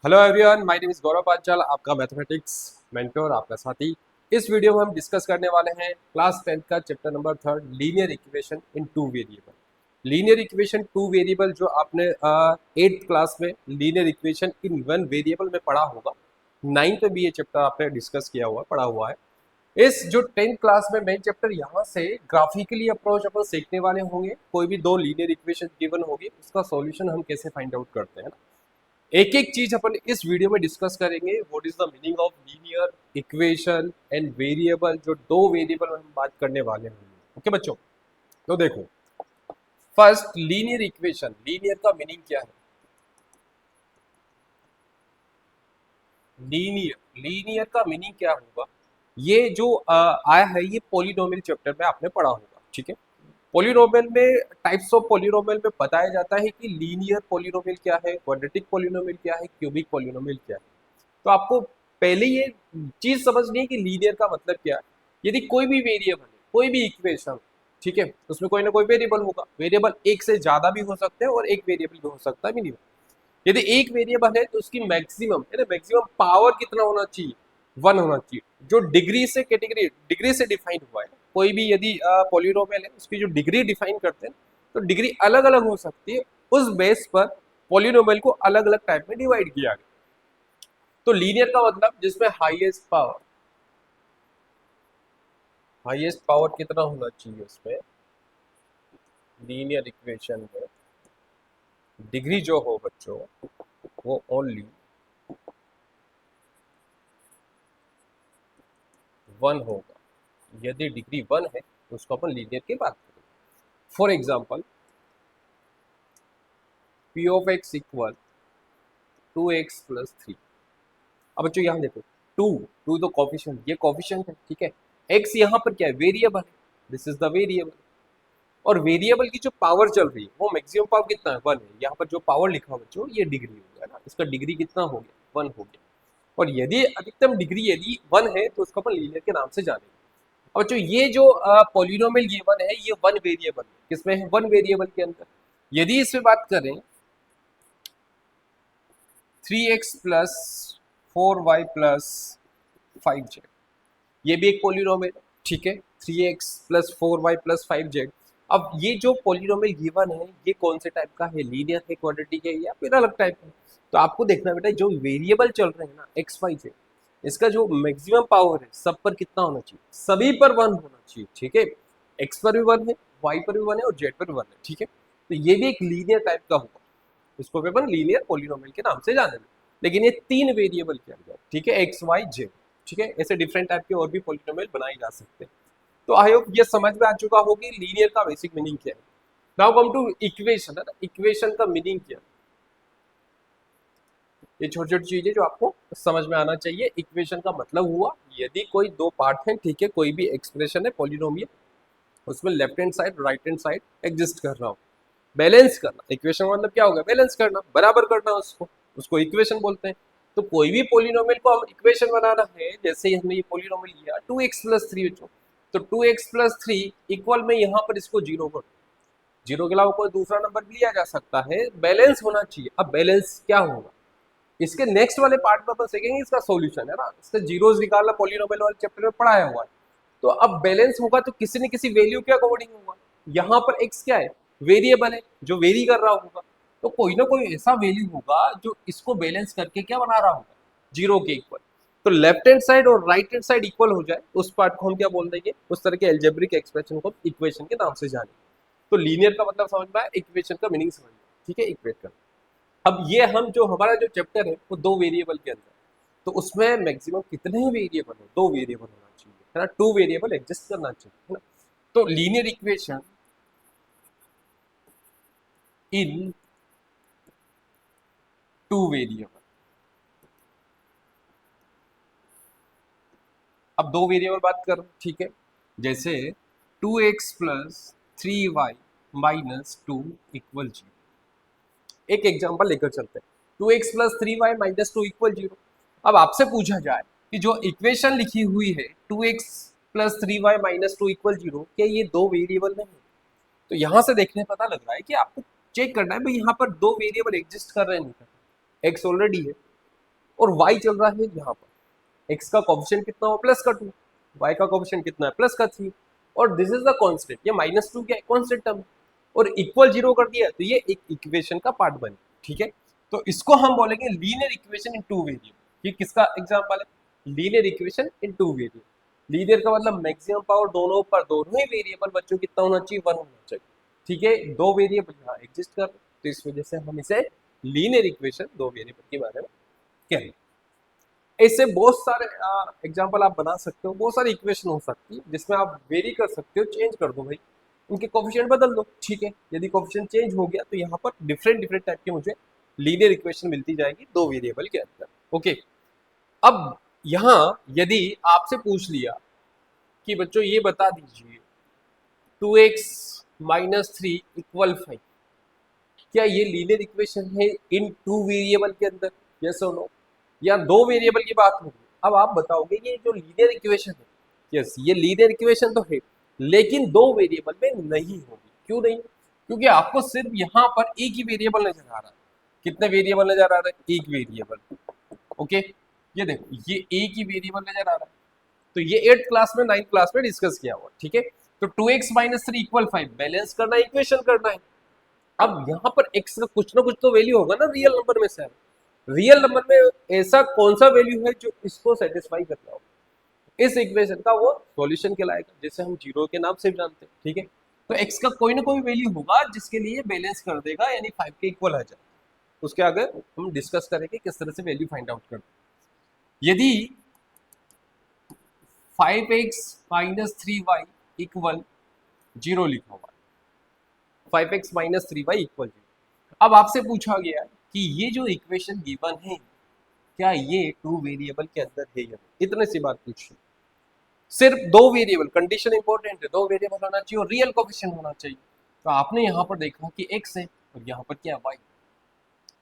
Hello everyone, my name is Gaurav Panchal, आपका mathematics mentor, आपका साथी। इस वीडियो में हम डिस्कस करने वाले हैं क्लास 10 का chapter number 3, linear equation in two variable. Linear equation two variable जो आपने 8th क्लास में linear equation in one variable में पढ़ा होगा, 9th में भी ये चैप्टर आपने डिस्कस किया हुआ पढ़ा हुआ है। इस जो 10th क्लास में मेन चैप्टर यहाँ से ग्राफिकली अप्रोच अपन सीखने वाले होंगे। कोई भी दो लीनियर इक्वेशन गिवन होगी, उसका सॉल्यूशन हम कैसे फाइंड आउट करते हैं ना, एक एक चीज अपन इस वीडियो में डिस्कस करेंगे। What is the meaning of linear equation and variable, जो दो वेरिएबल हम बात करने वाले हैं। ओके बच्चों, तो देखो, फर्स्ट लीनियर इक्वेशन, लीनियर का मीनिंग क्या है? लीनियर का मीनिंग क्या होगा? ये जो आया है, ये पॉलिनोमियल चैप्टर में आपने पढ़ा होगा, ठीक है। पॉलिनोमियल में टाइप्स ऑफ पॉलिनोमियल में बताया जाता है कि लीनियर पॉलिनोमियल क्या है, क्वाड्रेटिक पॉलिनोमियल क्या है, क्यूबिक पॉलिनोमियल क्या है। तो आपको पहले ये चीज समझनी है कि लीनियर का मतलब क्या है। यदि कोई भी वेरिएबल है, कोई भी इक्वेशन, ठीक है, उसमें कोई ना कोई वेरिएबल होगा। वेरिएबल एक से ज्यादा भी हो सकते हैं और एक वेरिएबल भी हो सकता है, मिनिमम। यदि एक वेरिएबल है तो उसकी मैक्सिमम मैक्सिमम पावर कितना होना चाहिए? 1 होना चाहिए। जो डिग्री से कैटेगरी, डिग्री से डिफाइन हुआ है, कोई भी यदि पॉलिनोमियल है, उसकी जो डिग्री डिफाइन करते हैं, तो डिग्री अलग अलग हो सकती है। उस बेस पर पॉलिनोमियल को अलग अलग टाइप में डिवाइड किया गया। तो लीनियर का मतलब जिसमें हाईएस्ट पावर कितना होना चाहिए, उसमें लीनियर इक्वेशन में डिग्री जो हो बच्चों, वो ओनली 1 होगा। यदि डिग्री 1 है तो उसको अपन लीनियर की बात करें। For example, P of x equal 2x+3। अब बच्चों यहाँ देखो, टू टू तो कॉफिशिएंट, ये कॉफिशिएंट है, ठीक है। एक्स यहाँ पर क्या है? वेरिएबल है, दिस इज द वेरिएबल। और वेरिएबल की जो पावर चल रही है, वो मैक्सिमम पावर कितना है? 1 है। यहाँ पर जो पावर लिखा हुआ बच्चों, ये डिग्री हो गया ना, इसका डिग्री कितना हो गया? 1 हो गया। और यदि अधिकतम डिग्री यदि 1 है तो उसको अपन लीनियर के नाम से जानेंगे। अब बच्चों ये जो पॉलिनोमियल गिवन है, ये 1 वेरिएबल किसमें है? 1 वेरिएबल के अंदर। यदि इसमें बात करें 3x+4y+5z, ये भी एक पॉलिनोमियल है, ठीक है। 3x+4y+5z। अब ये जो पॉलिनोमियल गिवन है, ये कौन से टाइप का है? लीनियर है, क्वाड्रेटिक है, या फिर अलग टाइप है? तो आपको देखना बेटा, जो वेरिएबल चल रहे हैं ना एक्स वाई जेड, इसका जो मैक्सिमम पावर है सब पर कितना होना चाहिए? सभी पर 1 होना चाहिए, ठीक है। एक्स पर भी 1 है, वाई पर भी 1 है और जेड पर भी 1 है, ठीक है। तो ये भी एक लीनियर टाइप का होगा, इसको भी अपन लीनियर पॉलिनोमियल के नाम से जानेंगे। लेकिन ये 3 वेरिएबल के अंदर, ठीक है, एक्स वाई जेड, ठीक है। ऐसे डिफरेंट टाइप के और भी पॉलिनोमियल बनाए जा सकते हैं। तो आई होप ये समझ में आ चुका होगा कि लीनियर का बेसिक मीनिंग क्या है। नाउ कम टू इक्वेशन, है ना, इक्वेशन का मीनिंग क्या है? ये छोटी छोटी चीजें जो आपको समझ में आना चाहिए। इक्वेशन का मतलब हुआ, यदि कोई दो पार्ट है, ठीक है, कोई भी एक्सप्रेशन है पॉलिनोमियल, उसमें left hand side right hand side exist कर रहा हो, बैलेंस करना। इक्वेशन का मतलब क्या होगा? बैलेंस करना, बराबर करना, उसको उसको इक्वेशन बोलते हैं। तो कोई भी पॉलिनोमियल को हम इक्वेशन बनाना है, जैसे हमने ये पॉलिनोमियल लिया 2x+3 बच्चों, तो 2x+3 इक्वल में यहाँ पर इसको 0 कर, जीरो के अलावा कोई दूसरा नंबर भी लिया जा सकता है, बैलेंस होना चाहिए। अब बैलेंस क्या होगा, इसके नेक्स्ट वाले पार्ट में अपन सीखेंगे इसका सॉल्यूशन, है ना। इससे जीरोस निकालना पॉलिनोमियल वाले चैप्टर में पढ़ाया हुआ है। तो अब बैलेंस होगा तो किसी न किसी वैल्यू के अकॉर्डिंग होगा। यहाँ पर x क्या है? वेरिएबल है, जो वेरी कर रहा होगा। तो कोई ना कोई ऐसा वैल्यू होगा जो इसको बैलेंस करके क्या बना रहा होगा? जीरो के इक्वल। तो लेफ्ट हैंड साइड और राइट हैंड साइड इक्वल हो जाए, उस पार्ट को हम क्या बोल देंगे? उस तरह के एल्जेब्रिक एक्सप्रेशन को इक्वेशन के नाम से जाने। तो लीनियर का मतलब समझ में आया, इक्वेशन का मीनिंग समझ में आया, ठीक है, इक्वेट करना। अब ये हम जो हमारा जो चैप्टर है वो दो वेरिएबल के अंदर, तो उसमें मैक्सिमम कितने वेरिएबल हो? दो वेरिएबल होना चाहिए, है ना, टू वेरिएबल एग्जिस्ट करना चाहिए, है ना। तो linear equation in two variable, अब दो वेरिएबल बात कर, ठीक है। जैसे 2x+3y-2 इक्वल 0, एक एग्जांपल लेकर चलते हैं। 2x+3y-2 अब आपसे पूछा जाए कि जो इक्वेशन लिखी हुई है 2x+3y-2 क्या ये दो वेरिएबल नहीं? तो यहां से देखने पता लग रहा है कि आपको चेक करना है भाई, यहाँ पर दो वेरिएबल एग्जिस्ट कर रहे हैं, नहीं कर रहे। एक्स ऑलरेडी है, और y चल रहा है यहाँ पर। x का कोफिशिएंट कितना हो, प्लस का 2, y का कोफिशिएंट कितना है, प्लस का 3, और दिस इज द कांस्टेंट, ये -2 क्या है, कांस्टेंट टर्म, और इक्वल 0 कर दिया तो ये एक इक्वेशन का पार्ट बन, ठीक है। तो इसको हम बोलेंगे linear equation in two variable. ये किसका एग्जांपल है, linear equation in two variable. Linear का मतलब मैक्सिमम पावर दोनों पर, दोनों ही वेरिएबल बच्चों कितना होना चाहिए, 1 होना चाहिए, ठीक है। दो वेरिएबल यहाँ एग्जिस्ट कर रहे हैं, तो इस वजह से हम इसे लीनियर इक्वेशन, दो वेरिएबल के बारे में कह रहे हैं। ऐसे बहुत सारे एग्जाम्पल आप बना सकते हो, बहुत सारी इक्वेशन हो सकती है जिसमें आप वेरी कर सकते हो, चेंज कर दो भाई, उनके कोफिशिएंट बदल दो, ठीक है। यदि कोफिशिएंट चेंज हो गया तो यहाँ पर डिफरेंट डिफरेंट टाइप की मुझे लीनियर इक्वेशन मिलती जाएगी दो वेरिएबल के अंदर, ओके। अब यहाँ यदि आपसे पूछ लिया कि बच्चों ये बता दीजिए 2x माइनस 3 इक्वल 5, क्या ये लीनियर इक्वेशन है इन टू वेरिएबल के अंदर, यस और नो, या दो वेरिएबल की बात होगी। अब आप बताओगे ये जो लीनियर इक्वेशन है, यस ये लीनियर इक्वेशन तो है, लेकिन दो वेरिएबल में नहीं होगी। क्यों नहीं, क्योंकि आपको सिर्फ यहाँ पर एक ही वेरिएबल नजर आ रहा है। कितने वेरिएबल नजर आ रहा है, एक वेरिएबल, ओके। ये देखो ये एक ही वेरिएबल नजर आ रहा है, तो ये 8th क्लास में 9th क्लास में डिस्कस किया हुआ, ठीक है। तो 2x माइनस 3 इक्वल 5 बैलेंस करना, इक्वेशन करना है। अब यहाँ पर x का कुछ ना कुछ तो वैल्यू होगा ना रियल नंबर में से, रियल नंबर में ऐसा कौन सा वैल्यू है जो इसको सेटिस्फाई कर रहा हो, इस इक्वेशन का वो सॉल्यूशन कहलाएगा, जैसे हम जीरो के नाम से भी जानते हैं, ठीक है। तो x का कोई ना कोई वैल्यू होगा जिसके लिए बैलेंस कर देगा, यानी 5 के इक्वल आ जाए। उसके आगे हम डिस्कस करेंगे किस तरह से वैल्यू फाइंड आउट करते हैं। यदि 5x माइनस 3y इक्वल 0 लिखा हुआ है, 5x माइनस 3y इक्वल 0, अब आपसे पूछा गया कि ये जो इक्वेशन गिवन है क्या ये टू वेरिएबल के अंदर है या नहीं, इतने सी बात पूछी। सिर्फ दो वेरिएबल, कंडीशन इंपॉर्टेंट है, दो वेरिएबल होना चाहिए और रियल कोफिशिएंट होना चाहिए। तो आपने यहाँ पर देखा कि x है और यहाँ पर क्या है y,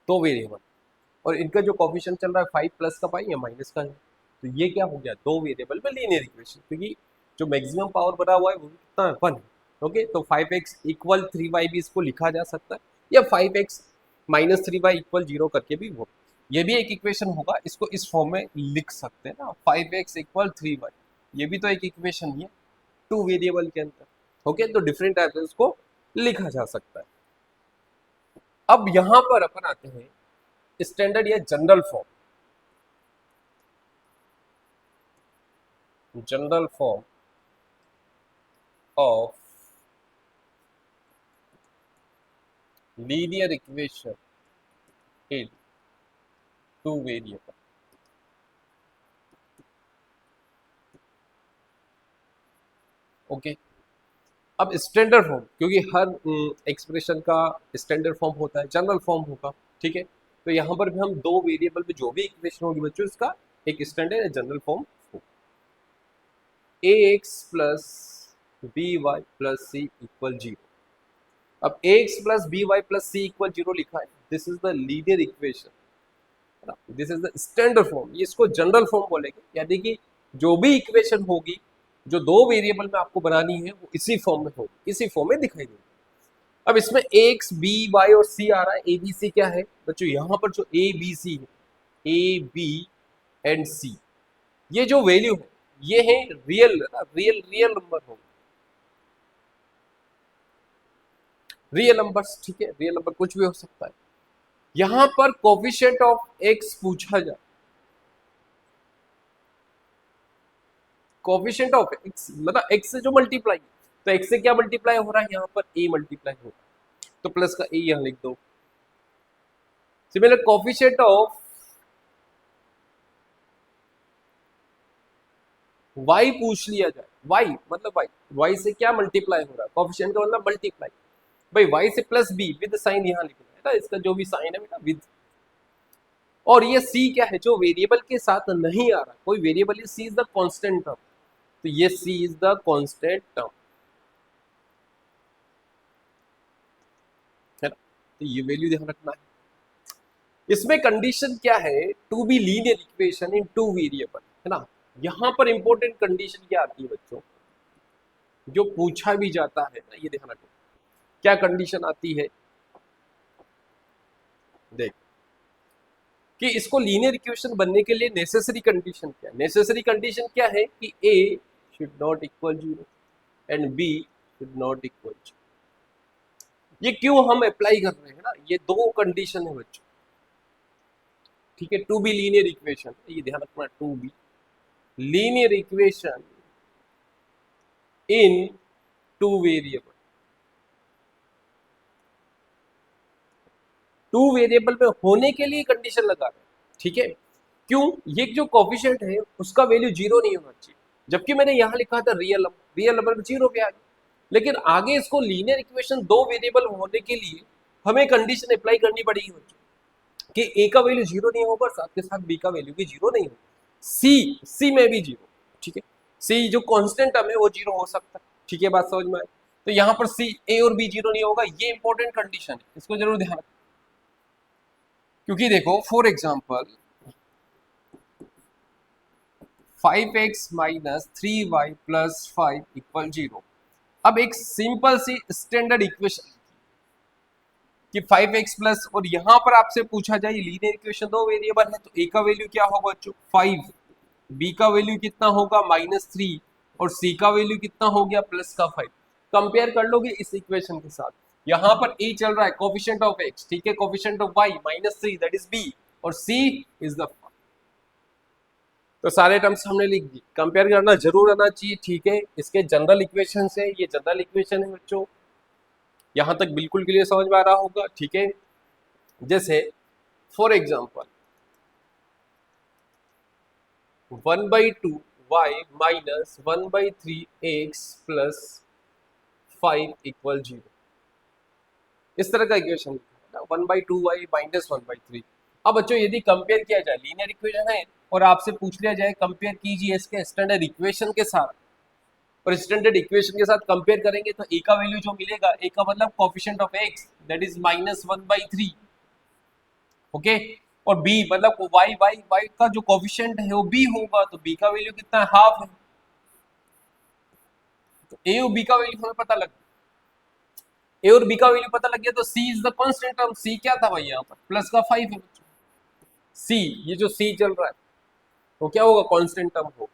दो वेरिएबल, और इनका जो कोफिशिएंट चल रहा है 5 प्लस का पाई या माइनस का है, तो ये क्या हो गया, दो वेरिएबल में लीनियर इक्वेशन, क्योंकि जो मैक्सिमम पावर बना हुआ है वो कितना है, 1, ओके। तो 5x इक्वल 3y भी इसको लिखा जा सकता है, या 5x माइनस 3y इक्वल 0 करके भी वो, ये भी एक इक्वेशन होगा, इसको इस फॉर्म में लिख सकते हैं ना, 5x इक्वल 3y, ये भी तो एक इक्वेशन ही है टू वेरिएबल के अंदर, ओके। तो डिफरेंट टाइप से इसको लिखा जा सकता है। अब यहां पर अपन आते हैं स्टैंडर्ड या general form, general form of linear equation in two variable, okay. अब स्टैंडर्ड फॉर्म, क्योंकि हर एक्सप्रेशन का स्टैंडर्ड फॉर्म होता है, जनरल फॉर्म होगा, ठीक है। तो यहाँ पर भी हम दो वेरिएबल में जो भी इक्वेशन होगी बच्चों, इसका एक स्टैंडर्ड या general form ax plus by plus C equal 0। अब ax plus by plus C equal 0 लिखा है, this is the linear equation, this is the standard form, ये इसको जनरल फॉर्म बोलेंगे, यानी कि जो भी इक्वेशन होगी जो दो वेरिएबल में आपको बनानी है वो इसी फॉर्म में होगी, इसी फॉर्म में दिखाई देगी। अब इसमें एक्स बी वाई और सी आ रहा है, ए बी सी क्या है बच्चों, यहाँ पर जो ए बी सी है, ए बी एंड सी, ये जो वैल्यू है ये है रियल, रियल रियल नंबर होगा, रियल नंबर्स, ठीक है। रियल नंबर कुछ भी हो सकता है। यहां पर कोफिशिएंट ऑफ एक्स पूछा जाए, कोफिशिएंट ऑफ एक्स मतलब एक्स से जो मल्टीप्लाई, तो एक्स से क्या मल्टीप्लाई हो रहा है, यहाँ पर ए मल्टीप्लाई हो रहा है, तो प्लस का ए यहां लिख दो। सिमिलर कोफिशिएंट ऑफ y पूछ लिया जाए, y मतलब y से क्या मल्टीप्लाई हो रहा है, कोफिशिएंट का मतलब मल्टीप्लाई, भाई y से प्लस b विद साइन यहाँ लिखना है ना, इसका जो भी साइन है बेटा विद, और ये c क्या है, जो वेरिएबल के साथ नहीं आ रहा, कोई वेरिएबल है, c is the constant term, तो ये c is the constant term, है ना। तो ये वैल्यू ध्यान रखना है। इसमें कंडीशन क्या है, to be linear equation in two variable, है ना। यहां पर इंपॉर्टेंट कंडीशन क्या आती है बच्चों, जो पूछा भी जाता है ना, ये ध्यान रखो क्या कंडीशन आती है, देख कि इसको लीनियर इक्वेशन बनने के लिए नेसेसरी कंडीशन क्या है? नेसेसरी कंडीशन क्या है कि a should not equal 0 and b should not equal 0। ये क्यों हम अप्लाई कर रहे हैं ना, ये दो कंडीशन है बच्चों, ठीक है। टू बी लीनियर इक्वेशन, ये ध्यान रखना, to be linear equation in two variable, two variable में होने के लिए कंडीशन लगा रहे हैं, ठीक है। क्यों? ये जो कोफिशिएंट है उसका वैल्यू 0 नहीं होना चाहिए, जबकि मैंने यहां लिखा था रियल नंबर 0 पे आ गया। लेकिन आगे इसको लीनियर इक्वेशन दो वेरिएबल होने के लिए हमें कंडीशन अप्लाई करनी पड़ेगी बच्चों, कि ए का वैल्यू 0 नहीं होगा, साथ के साथ बी का वैल्यू भी 0 नहीं होगा, सी में भी 0, ठीक है। सी जो कांस्टेंट टर्म है वो 0 हो सकता है, ठीक है, बात समझ में आए। तो यहाँ पर सी, ए और बी 0 नहीं होगा, ये इंपॉर्टेंट कंडीशन है, इसको जरूर ध्यान रखना। क्योंकि देखो for example 5x minus 3y plus 5 equal 0। अब एक सिंपल सी स्टैंडर्ड इक्वेशन कि 5x प्लस, और यहां पर आपसे पूछा जाए लीनियर इक्वेशन दो वेरिएबल है, तो a का वैल्यू क्या होगा बच्चों 5, b का वैल्यू कितना होगा -3 और c का वैल्यू कितना हो गया +5। कंपेयर कर लोगे इस इक्वेशन के साथ, यहां पर a चल रहा है कोफिशिएंट ऑफ x, ठीक है, coefficient of y -3 that is b, और c इज द, तो सारे टर्म्स हमने लिख दिए। कंपेयर करना जरूर आना चाहिए, ठीक है। इसके जनरल इक्वेशन से, ये जनरल इक्वेशन है बच्चों, यहां तक बिल्कुल क्लियर समझ में आ रहा होगा, ठीक है। जैसे for example 1/2y minus 1/3x plus 5 equal 0, इस तरह का इक्वेशन लिखा है, 1/2y माइनस 1/3। अब बच्चों यदि कंपेयर किया जाए, लीनियर इक्वेशन है और आपसे पूछ लिया जाए कंपेयर कीजिए इसके स्टैंडर्ड इक्वेशन के साथ, और स्टैंडर्ड इक्वेशन के साथ कंपेयर करेंगे तो ए का वैल्यू जो मिलेगा, ए का मतलब coefficient of x that is -1/3, okay, और बी मतलब y का जो कोफिशिएंट है वो बी होगा, तो बी का वैल्यू कितना है, हाफ है। तो ए और बी का वैल्यू हमें पता लग गया, ए और बी का वैल्यू पता लग गया, तो सी इज द कांस्टेंट टर्म, सी क्या था भाई, यहाँ पर प्लस का 5 है बच्चों, सी, ये जो सी चल रहा है वो क्या होगा, कांस्टेंट टर्म होगा।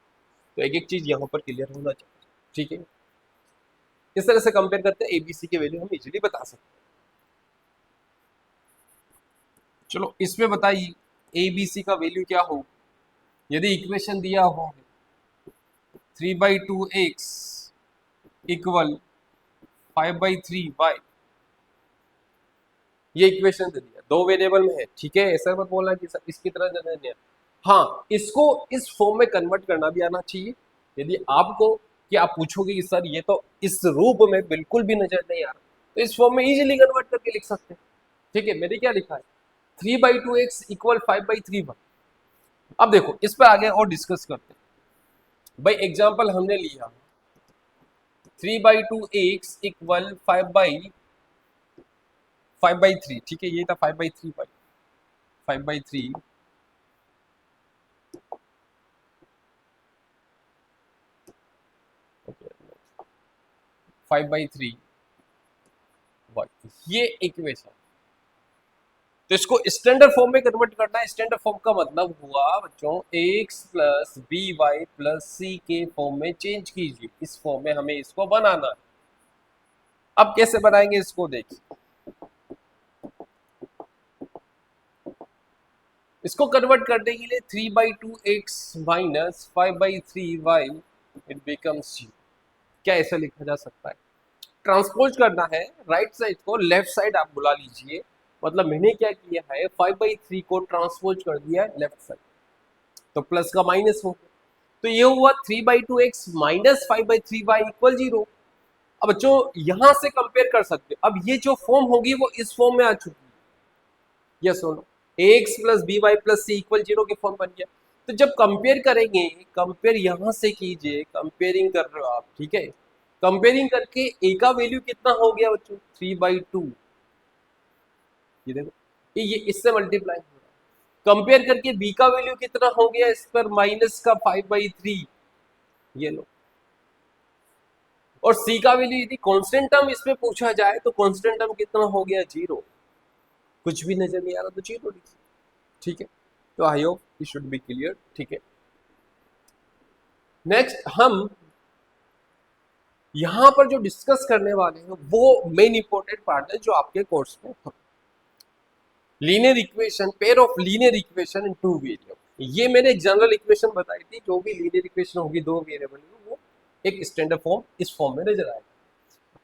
तो एक एक चीज यहाँ पर क्लियर होना चाहिए, ठीक है। इस तरह से कंपेयर करते हैं एबीसी के वैल्यू हम इजीली बता सकते हैं। चलो इसमें बताइए एबीसी का वैल्यू क्या हो, यदि इक्वेशन दिया हो 3/2x इक्वल 5/3y, ये इक्वेशन दे दिया, दो वेरिएबल में है, ठीक है। ऐसा मत बोलना कि सर इसकी तरह दे दिया, हाँ, इसको इस फॉर्म में कन्वर्ट करना भी आना चाहिए। यदि आपको कि आप पूछोगे कि सर ये तो इस रूप में बिल्कुल भी नजर नहीं आ रहा, तो इस फॉर्म में इजीली कन्वर्ट करके लिख सकते हैं, ठीक है। मैंने क्या लिखा है 3/2x इक्वल 5/3y। अब देखो इस पर आगे और डिस्कस करते हैं भाई। एग्जाम्पल हमने लिया 3/2x इक्वल 5/3, ठीक है, ये था 5/3 5/3 ये इक्वेशन, तो इसको स्टैंडर्ड फॉर्म में कन्वर्ट करना है। स्टैंडर्ड फॉर्म का मतलब हुआ बच्चों x plus b y plus c के फॉर्म में चेंज कीजिए, इस फॉर्म में हमें इसको बनाना है। अब कैसे बनाएंगे इसको देखिए, इसको कन्वर्ट करने के लिए 3/2x minus 5/3y it becomes 0। क्या ऐसा लिखा जा सकता है, ट्रांसपोज करना है राइट साइड को लेफ्ट साइड आप बुला लीजिए, मतलब मैंने क्या किया है 5/3 को ट्रांसपोज कर दिया है लेफ्ट साइड, तो प्लस का माइनस हो गया, तो ये हुआ 3/2x माइनस 5/3y इक्वल 0। अब बच्चों यहां से कंपेयर कर सकते हो, अब ये जो फॉर्म होगी वो इस फॉर्म में आ चुकी है, यस और ax plus b y plus सी इक्वल 0 के फॉर्म बन गया। तो जब कंपेयर करेंगे, कंपेयर यहां से कीजिए, कंपेयरिंग कर रहे हो आप, ठीक है, कंपेयरिंग करके a का वैल्यू कितना हो गया बच्चों 3/2, ये देखो ये इससे मल्टीप्लाई हो रहा है। कंपेयर करके b का वैल्यू कितना हो गया इस पर माइनस का 5/3, ये लो, और c का वैल्यू यदि कांस्टेंट टर्म इसमें पूछा जाए तो कांस्टेंट टर्म कितना हो गया 0, कुछ भी नजर नहीं आ रहा तो 0 लिखिए, ठीक है। तो I hope it should be clear, ठीक है। नेक्स्ट हम यहां पर जो डिस्कस करने वाले हैं वो मेन इंपॉर्टेंट पार्ट है जो आपके कोर्स में linear equation, pair of linear equation in two variable. ये मैंने एक जनरल इक्वेशन बताई थी, जो भी लीनियर इक्वेशन होगी दो वेरिएबल में वो एक स्टैंडर्ड फॉर्म इस फॉर्म में नजर आएगा।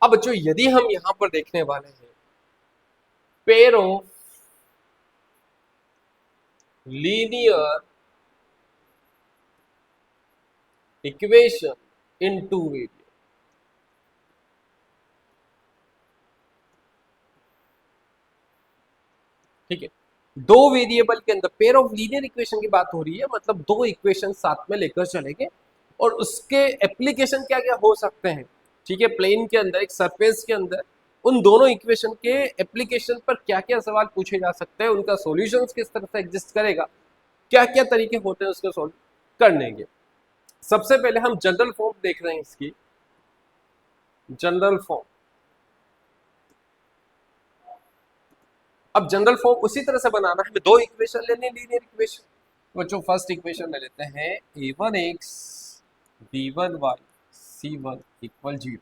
अब बच्चों यदि हम यहां पर देखने वाले हैं pair of linear equation in two variable, ठीक है, दो वेरिएबल के अंदर पेयर ऑफ लीनियर इक्वेशन की बात हो रही है, मतलब दो इक्वेशन साथ में लेकर चलेंगे और उसके एप्लीकेशन क्या क्या हो सकते हैं, ठीक है। प्लेन के अंदर, एक सरफेस के अंदर उन दोनों इक्वेशन के एप्लीकेशन पर क्या क्या सवाल पूछे जा सकते हैं, उनका सॉल्यूशंस किस तरह से एग्जिस्ट करेगा, क्या क्या तरीके होते हैं उसके सॉल्व करने के। सबसे पहले हम जनरल फॉर्म देख रहे हैं इसकी, जनरल फॉर्म। अब जनरल फॉर्म उसी तरह से बनाना है, हमें दो इक्वेशन लेने लीनियर इक्वेशन। बच्चों फर्स्ट इक्वेशन ले लेते हैं a1x b1y c1 equal 0।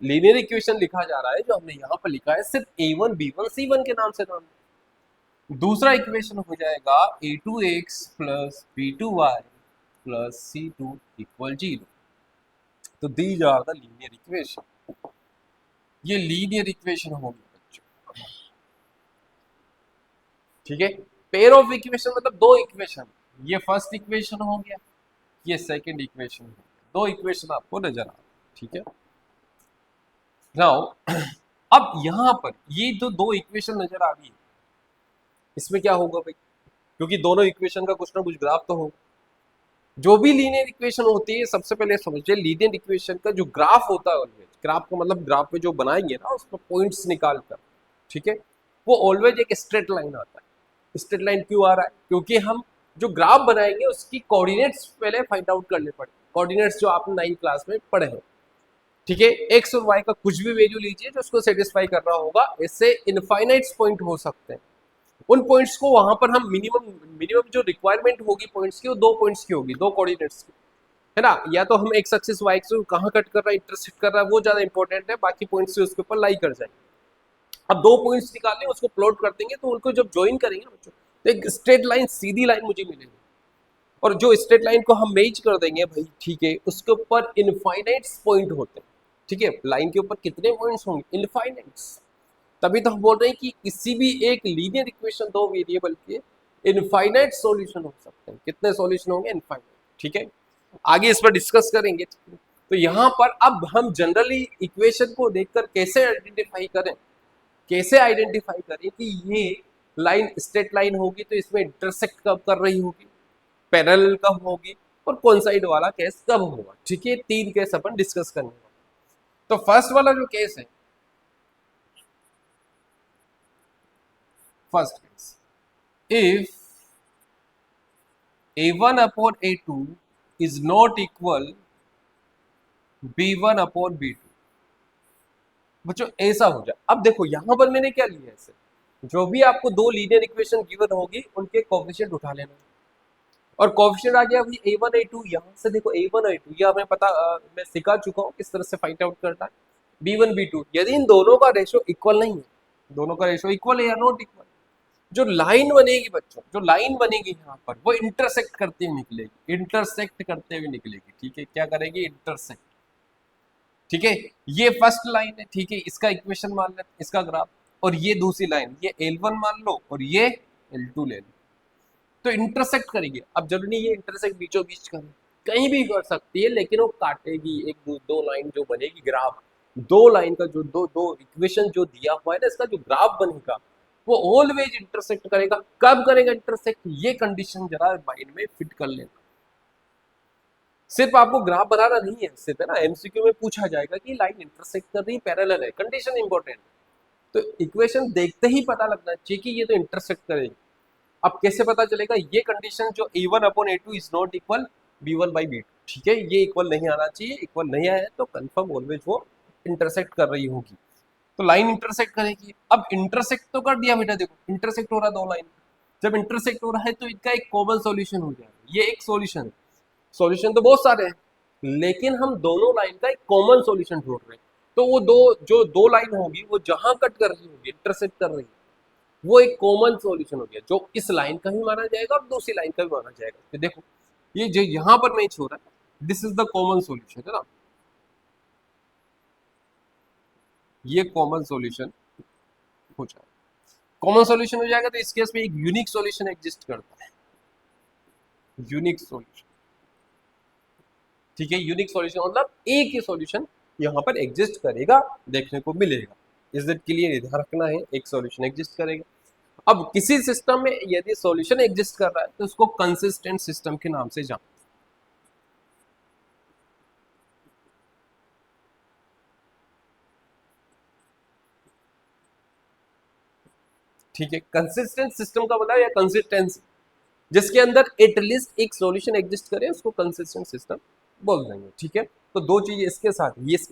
Linear equation लिखा जा रहा है, जो हमने यहां पर लिखा है सिर्फ a1 b1 c1 के नाम से नाम। दूसरा इक्वेशन हो जाएगा a2x plus b2y plus c2 equal 0। तो these are the linear equation, ये लीनियर इक्वेशन होगी बच्चों, ठीक है। पेयर ऑफ इक्वेशन मतलब दो इक्वेशन, ये फर्स्ट इक्वेशन हो गया, ये सेकंड इक्वेशन हो गया, दो इक्वेशन आपको नजर आ रहा है, ठीक है। नाउ अब यहां पर ये जो दो इक्वेशन नजर आ रही है, इसमें क्या होगा भाई, क्योंकि दोनों इक्वेशन का कुछ ना कुछ ग्राफ तो होगा। जो भी लीनियर इक्वेशन होती है, सबसे पहले समझिए लीनियर इक्वेशन का जो ग्राफ होता है, ऑलवेज ग्राफ का मतलब ग्राफ में जो बनाएंगे ना उसमें पॉइंट्स निकाल कर, ठीक है, वो ऑलवेज एक स्ट्रेट लाइन आता है। स्ट्रेट लाइन क्यों आ रहा है, क्योंकि हम जो ग्राफ बनाएंगे उसकी कोऑर्डिनेट्स पहले फाइंड आउट करने पड़े, कोऑर्डिनेट्स जो आपने 9th क्लास में पढ़े हैं, ठीक है। एक्स और वाई का कुछ भी वैल्यू लीजिए जो उसको सेटिस्फाई कर रहा होगा, इससे इनफाइनाइट पॉइंट हो सकते हैं। उन पॉइंट्स को वहां पर हम मिनिमम मिनिमम जो रिक्वायरमेंट होगी पॉइंट्स की, वो दो पॉइंट्स की होगी, दो कोऑर्डिनेट्स की, है ना। या तो हम एक्स एक्सिस वाई एक्सिस कहाँ कट कर रहा है, इंटरसेक्ट कर रहा है, वो ज्यादा इंपॉर्टेंट है, बाकी पॉइंट्स से उसके ऊपर लाई कर जाएंगे। अब दो पॉइंट्स निकालने, उसको प्लॉट कर देंगे, तो उनको जब ज्वाइन करेंगे बच्चों तो एक स्ट्रेट लाइन, सीधी लाइन मुझे मिलेगी, और जो स्ट्रेट लाइन को हम मेज कर देंगे भाई, ठीक है, उसके ऊपर इनफाइनाइट पॉइंट होते हैं, ठीक है। लाइन के ऊपर कितने पॉइंट्स होंगे, इनफाइनाइट्स। तभी तो हम बोल रहे हैं कि किसी भी एक लीनियर इक्वेशन दो वेरिएबल के इनफाइनाइट सॉल्यूशन हो सकते हैं। कितने सॉल्यूशन होंगे, इनफाइनाइट, ठीक है। आगे इस पर डिस्कस करेंगे। तो यहाँ पर अब हम जनरली इक्वेशन को देखकर कैसे आइडेंटिफाई करें, कैसे आइडेंटिफाई करें कि ये लाइन स्ट्रेट लाइन होगी तो इसमें इंटरसेक्ट कब कर रही होगी, पैरेलल कब होगी, और कौन साइड वाला केस कब होगा, ठीक है। तीन केस अपन डिस्कस करने वाले। तो फर्स्ट वाला जो केस है, first case, if a1 upon a2 is not equal b1 upon b2, बच्चों ऐसा हो जाए। अब देखो यहां पर मैंने क्या लिया है, ऐसे जो भी आपको दो लीनियर इक्वेशन गिवन होगी उनके कोएफिशिएंट उठा लेना, और कोएफिशिएंट आ गया भाई a1 a2, यहां से देखो a1 a2 ये हमें पता, मैं सिखा चुका हूं किस तरह से फाइंड आउट करना है। b1 b2 यदि इन दोनों का रेशो इक्वल नहीं है, दोनों का रेशो इक्वल है या नॉट इक्वल, जो लाइन बनेगी बच्चों, जो लाइन बनेगी यहाँ पर वो इंटरसेक्ट करते हुए निकलेगी, इंटरसेक्ट करते हुए निकलेगी, ठीक है। क्या करेगी, इंटरसेक्ट, ठीक है। ये फर्स्ट लाइन है, ठीक है, इसका इक्वेशन मान लें, इसका ग्राफ, और ये दूसरी लाइन, ये L1 मान लो और ये L2 ले लो, तो इंटरसेक्ट करेगी। अब जरूरी नहीं ये इंटरसेक्ट बीचों बीच करे, कहीं भी कर सकती है, लेकिन वो काटेगी एक दो लाइन जो बनेगी ग्राफ, दो लाइन का जो दो दो इक्वेशन जो दिया हुआ है ना, इसका जो ग्राफ बनेगा वो ऑलवेज इंटरसेक्ट करेगा। कब करेगा इंटरसेक्ट, ये कंडीशन जरा माइंड में फिट कर लेना। सिर्फ आपको ग्राफ बनाना नहीं है, सिर्फ है ना, एमसीक्यू में पूछा जाएगा कि लाइन इंटरसेक्ट कर रही है, पैरेलल है, कंडीशन इंपॉर्टेंट। तो इक्वेशन देखते ही पता लगना चाहिए कि ये तो इंटरसेक्ट करेगी। अब कैसे पता चलेगा, ये कंडीशन जो a1 upon a2 is not equal b1 by b2, ठीक है, ये इक्वल नहीं आना चाहिए, इक्वल नहीं आया तो कंफर्म ऑलवेज वो इंटरसेक्ट कर रही होगी, तो लाइन इंटरसेक्ट करेगी। अब इंटरसेक्ट तो कर दिया बेटा, देखो इंटरसेक्ट हो रहा दो लाइन, जब इंटरसेक्ट हो रहा है तो इनका एक कॉमन सॉल्यूशन हो जाएगा, ये एक सॉल्यूशन है। सॉल्यूशन तो बहुत सारे हैं लेकिन हम दोनों लाइन का एक कॉमन सॉल्यूशन ढूंढ रहे हैं। तो वो जो दो लाइन होगी वो जहां कट कर रही होगी, इंटरसेक्ट कर रही है, वो एक कॉमन सॉल्यूशन हो गया, जो इस लाइन का भी माना जाएगा और दूसरी लाइन का भी माना जाएगा। तो देखो ये जो यहां पर मैच हो रहा है, this is the common solution, है ना, ये कॉमन सॉल्यूशन हो जाएगा। कॉमन सॉल्यूशन हो जाएगा तो इस केस में एक यूनिक सॉल्यूशन एग्जिस्ट करता है, यूनिक सॉल्यूशन। ठीक है, यूनिक सॉल्यूशन मतलब एक ही सॉल्यूशन यहाँ पर एग्जिस्ट करेगा, देखने को मिलेगा। Is it clear? ध्यान रखना है, एक सॉल्यूशन एग्जिस्ट करेगा। अब किसी सिस्टम में यदि सॉल्यूशन एग्जिस्ट कर रहा है तो उसको कंसिस्टेंट सिस्टम के नाम से जान। ठीक है, कंसिस्टेंट सिस्टम का मतलब या कंसिस्टेंसी, जिसके अंदर एटलीस्ट एक सॉल्यूशन एग्जिस्ट करे उसको कंसिस्टेंट सिस्टम बोल देंगे। ठीक है, तो दो चीजें इसके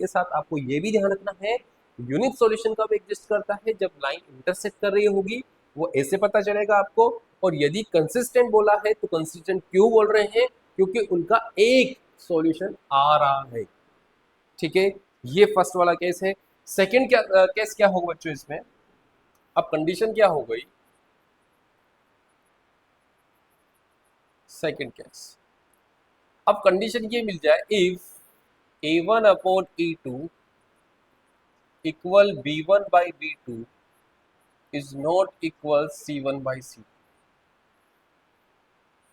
साथ आपको ये भी ध्यान रखना है, यूनिक सॉल्यूशन कब एग्जिस्ट करता है, जब लाइन इंटरसेक्ट कर रही होगी, वो ऐसे पता चलेगा आपको। और यदि कंसिस्टेंट बोला है तो कंसिस्टेंट क्यों बोल रहे हैं, क्योंकि उनका एक सॉल्यूशन आ रहा है। ठीक है, ये फर्स्ट वाला केस है। सेकंड केस क्या होगा बच्चों इसमें, अब कंडीशन क्या हो गई, सेकंड केस, अब कंडीशन ये मिल जाए, if a1/e2 equal b1/b2 is not equal c1/c।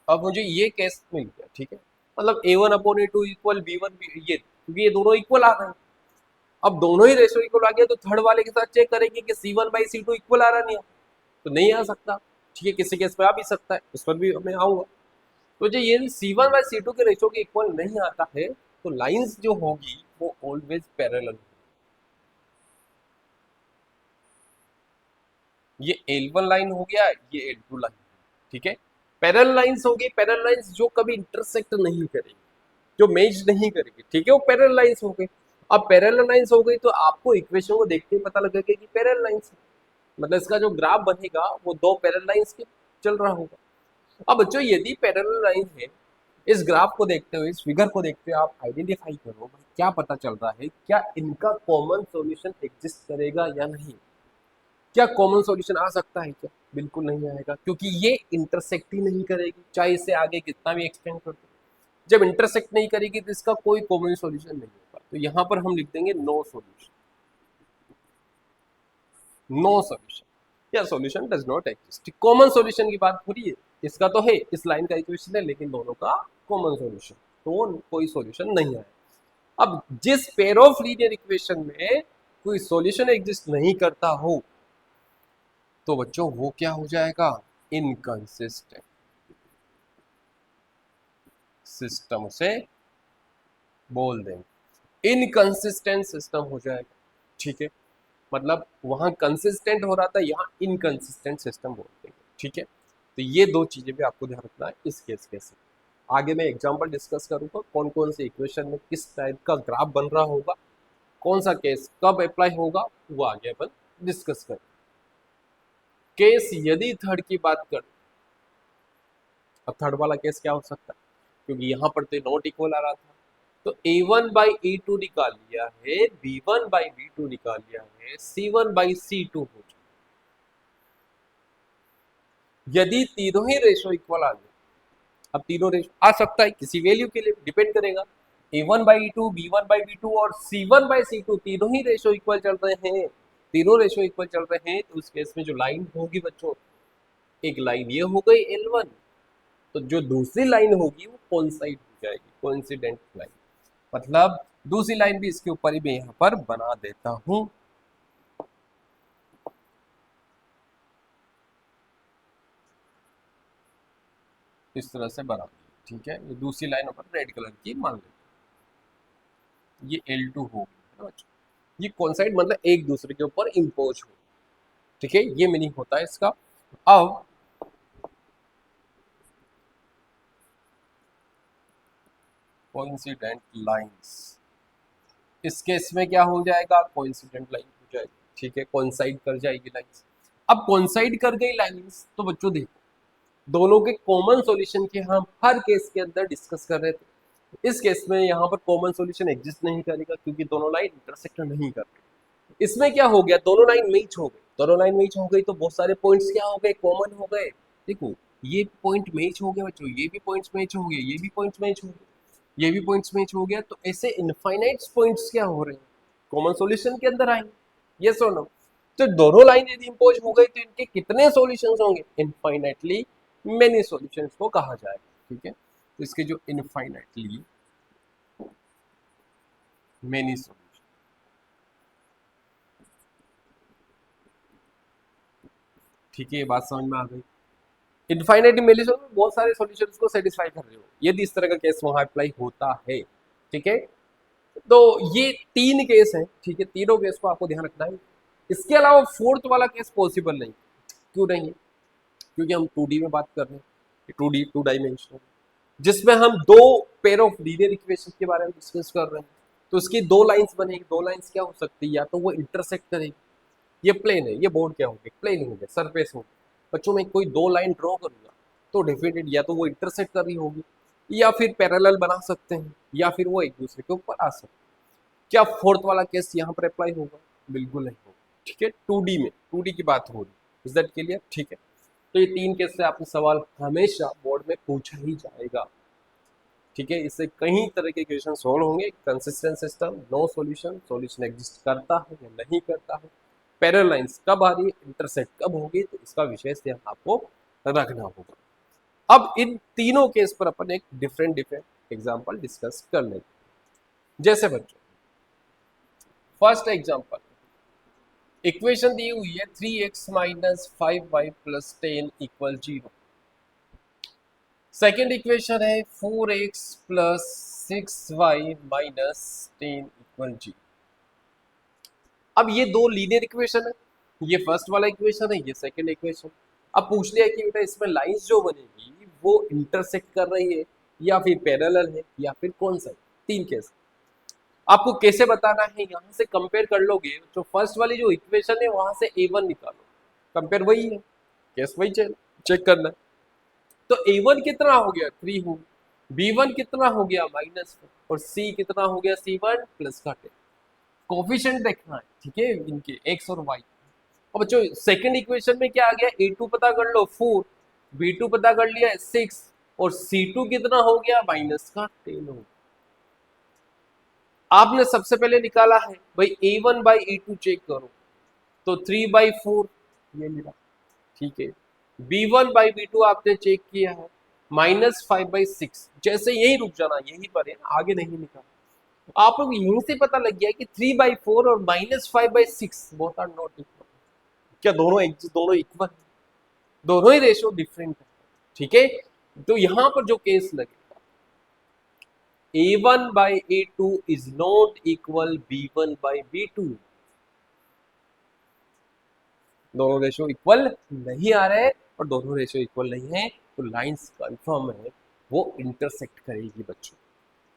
अब मुझे ये केस मिल गया। ठीक है, मतलब a1/a2 इक्वल b1 ये, क्योंकि ये दोनों इक्वल आ गए। अब दोनों ही रेशियो इक्वल आ गया तो थर्ड वाले के साथ चेक करेंगे कि c1/c2 इक्वल आ रहा नहीं, तो नहीं आ सकता। ठीक है, किसी केस पे आ भी सकता है, उस पर भी मैं आऊंगा। तो जो ये c1/c2 के रेशियो के इक्वल नहीं आता है तो लाइंस जो होगी वो ऑलवेज पैरेलल। ये L1 लाइन हो गया, ये L2 लाइन। ठीक है, पैरेलल लाइंस होगी, पैरेलल लाइंस जो कभी इंटरसेक्ट नहीं करेगी, जो मैच नहीं करेगी। ठीक है, वो पैरेलल लाइंस हो गई। अब पैरेलल लाइंस हो गई तो आपको इक्वेशन को देखते ही पता लगेगा कि पैरेलल लाइंस है, मतलब इसका जो ग्राफ बनेगा वो दो पैरेलल लाइंस के चल रहा होगा। अब बच्चों यदि पैरेलल लाइन है, इस ग्राफ को देखते हुए, इस फिगर को देखते हुए आप आइडेंटिफाई करो भाई क्या पता चल रहा है, क्या इनका कॉमन सॉल्यूशन एग्जिस्ट करेगा या नहीं। क्या कॉमन सॉल्यूशन आ सकता है क्या? बिल्कुल नहीं आएगा, क्योंकि ये इंटरसेक्ट ही नहीं करेगी, चाहे इसे आगे कितना भी एक्सटेंड कर दो। जब इंटरसेक्ट नहीं करेगी तो इसका कोई कॉमन सॉल्यूशन नहीं होगा। तो यहां पर हम लिख देंगे नो सॉल्यूशन, नो सॉल्यूशन, या solution does not exist. Common solution की बात हो रही है, इसका तो है, इस लाइन का इक्वेशन है, लेकिन दोनों का कॉमन सॉल्यूशन, तो कोई सॉल्यूशन नहीं आया। अब जिस पेयर ऑफ लीनियर इक्वेशन में कोई सॉल्यूशन एग्जिस्ट नहीं करता हो तो बच्चों वो क्या हो जाएगा, इनकंसिस्टेंट सिस्टम से बोल देंगे, इनकंसिस्टेंट सिस्टम हो जाएगा। ठीक है, मतलब वहां कंसिस्टेंट हो रहा था, यहाँ इनकंसिस्टेंट सिस्टम बोल देंगे। ठीक है, तो ये दो चीजें भी आपको ध्यान रखना है इस केस के से। आगे मैं एग्जांपल डिस्कस करूंगा, कौन कौन से इक्वेशन में किस टाइप का ग्राफ बन रहा होगा, कौन सा केस कब अप्लाई होगा, वो आगे अपन डिस्कस करें। केस यदि थर्ड की बात करें, अब थर्ड वाला केस क्या हो सकता है, क्योंकि यहाँ पर तो नॉट इक्वल आ रहा था, तो a1/a2 निकाल लिया है, b1/b2 निकाल लिया है, c1/c2 हो जाए। यदि तीनों ही रेशो इक्वल आ जाए, अब तीनों रेशो आ सकता है किसी वैल्यू के लिए, डिपेंड करेगा, a1/a2 b1/b2 और c1/c2 तीनों ही रेशो इक्वल चल रहे हैं, तीनों रेशो इक्वल चल रहे हैं, तो उस केस में जो लाइन होगी बच्चों, एक लाइन ये हो गई L1, तो जो दूसरी लाइन होगी वो कोइंसाइड हो जाएगी, कोइंसिडेंट लाइन, मतलब दूसरी लाइन भी इसके ऊपर ही मैं यहाँ पर बना देता हूं। इस तरह से बना दी। ठीक है, ये दूसरी लाइन ऊपर रेड कलर की मान लेते, ये L2 हो गई है ना बच्चों, ये कोइंसाइड मतलब एक दूसरे के ऊपर इम्पोज हो। ठीक है, ये मीनिंग होता है इसका। अब कोइंसिडेंट लाइंस, इस केस में क्या हो जाएगा, कोइंसिडेंट लाइन हो जाएगी। ठीक है, कोइंसाइड कर जाएगी लाइंस। अब कोइंसाइड कर गई लाइंस तो बच्चों देखो, दोनों के कॉमन सॉल्यूशन के हम हर केस के अंदर डिस्कस कर रहे थे। इस केस में यहाँ पर कॉमन सॉल्यूशन एग्जिस्ट नहीं करेगा क्योंकि दोनों लाइन इंटरसेक्ट नहीं कर रही। इसमें क्या हो गया, दोनों लाइन मैच हो गई, दोनों लाइन मैच हो गई तो बहुत सारे पॉइंट्स क्या हो गए, कॉमन हो गए। देखो ये पॉइंट मैच हो गया बच्चों, ये भी पॉइंट्स मैच हो गए, ये भी पॉइंट्स मैच हो गए, ये भी पॉइंट्स मैच हो गया, तो ऐसे इनफाइनाइट पॉइंट्स क्या हो रहे हैं, कॉमन सॉल्यूशन के अंदर आएंगे। यस और नो? तो दोनों लाइन यदि इंपोज हो गई तो इनके कितने सॉल्यूशंस होंगे, इनफाइनाइटली मेनी सॉल्यूशंस को कहा जाएगा। ठीक है, तो इसके जो इनफाइनाइटली मेनी सॉल्यूशन, ठीक है, ये बात समझ में आ गई। इनफाइनाइट मेनी सॉल्यूशन बहुत सारे सॉल्यूशंस को सेटिस्फाई कर रहे हो यदि इस तरह का केस वहां अप्लाई होता है। ठीक है, तो ये तीन केस हैं। ठीक है, तीनों केस को आपको ध्यान रखना है। इसके अलावा फोर्थ वाला केस पॉसिबल नहीं। क्यों नहीं है? क्योंकि हम 2D में बात कर रहे हैं, 2D 2 डायमेंशनल, जिसमें हम दो पेयर ऑफ लीनियर इक्वेशन के बारे में डिस्कस कर रहे हैं। तो उसकी दो लाइंस बनेगी, दो लाइंस क्या हो सकती है, या तो वो इंटरसेक्ट करेगी, ये प्लेन है, ये बोर्ड क्या हो गया, प्लेन हो गया, सरफेस हो गया। बच्चों में कोई दो लाइन ड्रॉ करूंगा तो डेफिनेटली या तो वो इंटरसेक्ट कर रही होगी, या फिर पैरेलल बना सकते हैं, या फिर वो एक दूसरे के ऊपर आ सकते हैं। क्या फोर्थ वाला केस यहाँ पर अप्लाई होगा? बिल्कुल नहीं होगा। ठीक है, 2D में, 2D की बात हो रही है, इज दैट क्लियर? ठीक है, तो ये तीन केस से आपसे सवाल हमेशा बोर्ड में पूछा ही जाएगा। ठीक है, इससे कई तरह के क्वेश्चन सॉल्व होंगे। Consistent system, no solution, solution exist करता है या नहीं करता है, पैरेलल लाइंस कब आ रही है, इंटरसेक्ट कब होगी, तो इसका विशेष ध्यान आपको रखना होगा। अब इन तीनों केस पर अपन एक डिफरेंट डिफरेंट एग्जांपल डिस्कस कर लेंगे। जैसे बच्चों फर्स्ट एग्जांपल, इक्वेशन दी हुई है 3x minus 5y plus 10 equal 0। Second equation है 4x plus 6y minus 10 equal 0। अब ये दो लीनियर इक्वेशन है, ये फर्स्ट वाला इक्वेशन है, ये सेकंड इक्वेशन। अब पूछ लिया कि बेटा इसमें लाइंस जो बनेगी वो इंटरसेक्ट कर रही है या फिर पैरेलल है या फिर कौन सा है, तीन केस। आपको कैसे बताना है, यहां से कंपेयर कर लोगे, जो फर्स्ट वाली जो इक्वेशन है वहां से a1 निकालो, कंपेयर वही है, केस वही चेक करना है। तो a1 कितना हो गया 3 हो, b1 कितना हो गया -4, और c कितना हो गया c1 प्लस का 10। कोफिशिएंट देखना है, ठीक है, इनके x और y। अब बच्चों सेकंड इक्वेशन में क्या आ गया, a2 पता कर लो 4, b2 पता कर लिया 6, और c2 कितना हो गया -10 हो। आपने सबसे पहले निकाला है भाई a1 बाई a2 चेक करो, तो 3/4 ये मिला। ठीक है, b1 बाई b2 आपने चेक किया है -5/6। जैसे यही रुक जाना, यही पर है, आगे नहीं निकाला। आप लोग यहीं से पता लग गया कि 3/4 और -5/6 बोथ आर नॉट इक्वल। क्या दोनों इक्वल? दोनों ही रेशियो डिफरेंट है। ठीक है, तो यहां पर जो केस लगेगा a1 by a2 is not equal b1 by b2, दोनों रेशियो इक्वल नहीं आ रहे और दोनों रेशियो इक्वल नहीं है, तो लाइंस कंफर्म है वो इंटरसेक्ट करेगी बच्चों।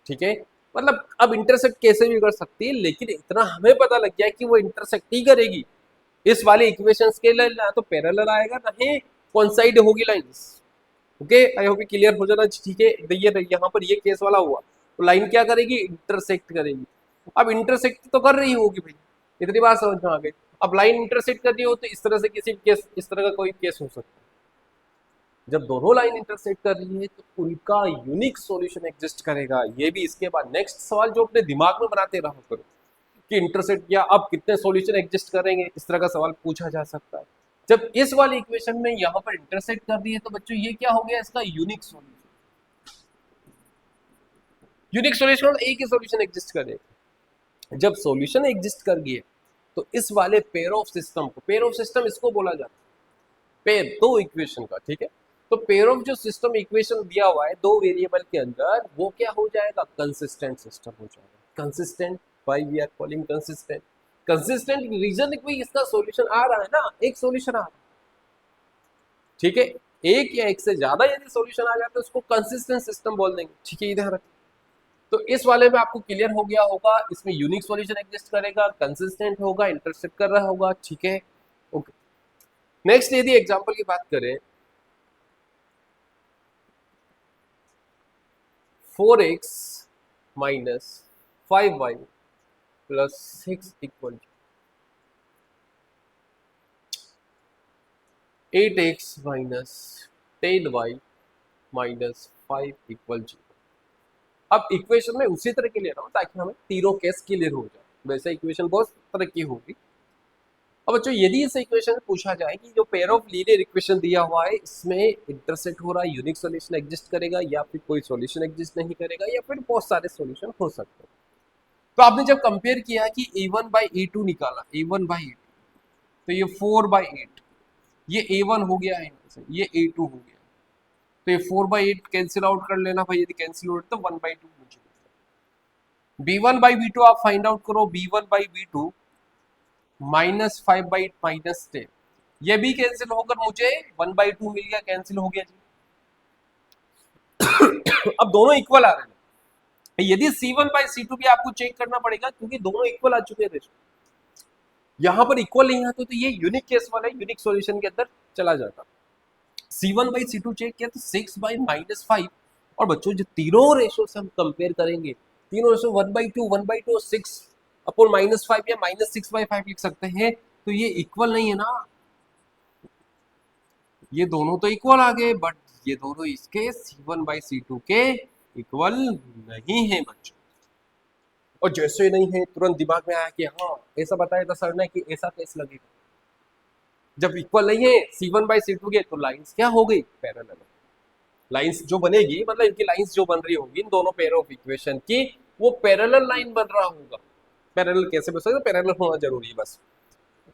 ठीक है, मतलब अब इंटरसेक्ट कैसे भी कर सकती है, लेकिन इतना हमें पता लग गया कि वो इंटरसेक्ट ही करेगी। इस वाले इक्वेशंस के लिए ना तो पैरेलल आएगा ना ही कोइंसाइड होगी lines. Okay, I hope clear हो जाना। ठीक है, ये यहाँ पर ये केस वाला हुआ, तो लाइन क्या करेगी, इंटरसेक्ट करेगी। अब इंटरसेक्ट तो कर रही होगी भाई, इतनी बात समझ में आ गई। अब लाइन इंटरसेक्ट कर रही हो तो इस तरह से किसी केस, इस तरह का कोई केस हो सकता है। जब दोनों लाइन इंटरसेक्ट कर रही है तो उनका यूनिक सॉल्यूशन एग्जिस्ट करेगा। ये भी इसके बाद नेक्स्ट सवाल जो अपने दिमाग में बनाते रहो करो कि इंटरसेक्ट या अब कितने सॉल्यूशन एग्जिस्ट करेंगे, इस तरह का सवाल पूछा जा सकता है। जब इस वाली इक्वेशन में यहाँ पर इंटरसेक्ट कर रही है तो बच्चों ये क्या हो गया, इसका यूनिक सॉल्यूशन। यूनिक सॉल्यूशन एक ही सॉल्यूशन एग्जिस्ट करेगा। जब सॉल्यूशन एग्जिस्ट कर गया तो इस वाले पेयर ऑफ सिस्टम को, पेयर ऑफ सिस्टम इसको बोला जाता है, पेयर दो इक्वेशन का। ठीक है, तो पेयर ऑफ जो सिस्टम इक्वेशन दिया हुआ है दो वेरिएबल के अंदर, वो क्या हो जाएगा, कंसिस्टेंट सिस्टम हो जाएगा। Consistent, why we are calling consistent. Consistent reason कोई इसका सॉल्यूशन आ रहा है ना, एक सॉल्यूशन आ रहा है। ठीक है, एक या एक से ज्यादा यदि सॉल्यूशन आ जाता है उसको कंसिस्टेंट सिस्टम बोल देंगे। ठीक है, इधर तो इस वाले में आपको क्लियर हो गया होगा, इसमें यूनिक सॉल्यूशन एग्जिस्ट करेगा, कंसिस्टेंट होगा, इंटरसेप्ट कर रहा होगा। ठीक है, ओके। नेक्स्ट यदि एग्जांपल की बात करें 4x minus 5y plus 6 equal 8x minus 10y minus 5 equal 0। अब इक्वेशन में उसी तरह की ले रहा हूं ताकि हमें तीनों केस क्लियर हो जाए। वैसे इक्वेशन बहुत तरह की होगी। अब बच्चों यदि इस इक्वेशन में पूछा जाए कि जो पेयर ऑफ लीनियर इक्वेशन दिया हुआ है इसमें इंटरसेक्ट हो रहा है, यूनिक सॉल्यूशन एग्जिस्ट करेगा या फिर कोई सॉल्यूशन एग्जिस्ट नहीं करेगा या फिर बहुत सारे सॉल्यूशन हो सकते हैं। तो आपने जब कंपेयर किया कि a1/a2 निकाला, a1/a2 तो ये 4/8, ये a1 हो गया है, ये a2 हो गया, तो ये 4/8 कैंसिल आउट कर लेना भाई। यदि कैंसिल आउट तो 1/2 मुझे b1/b2 आप फाइंड आउट करो। b1/b2 माइनस 5/8 माइनस 10, ये भी कैंसिल होकर मुझे 1/2 मिल गया, कैंसिल हो गया जी। अब दोनों इक्वल आ रहे हैं। यदि C1/C2 भी आपको चेक करना पड़ेगा क्योंकि दोनों इक्वल आ चुके थे। यहां पर इक्वल नहीं आता तो ये यूनिक केस वाला यूनिक सॉल्यूशन के अंदर चला जाता। C1/C2 चेक किया तो 6/-5, और बच्चों जो तीनों रेशो से हम कंपेयर करेंगे, तीनों रेशो 1/2 1/2 6 अपॉन -5 या -6/5 लिख सकते हैं, तो ये इक्वल नहीं है ना। ये दोनों तो इक्वल आ गए बट ये दोनों इसके C1/C2 के इक्वल नहीं है बच्चों। और जैसे ही नहीं है तुरंत दिमाग में आया कि हाँ ऐसा बताया था सर ने कि ऐसा केस लगेगा। जब इक्वल नहीं है C1/C2 के तो लाइंस क्या हो गई, पैरेलल। लाइंस जो बनेगी मतलब इनकी लाइंस जो बन रही होगी इन दोनों पेयर ऑफ इक्वेशन की, वो पैरेलल लाइन बन रहा होगा। पैरेलल कैसे बन सकता है, पैरेलल होना जरूरी है बस।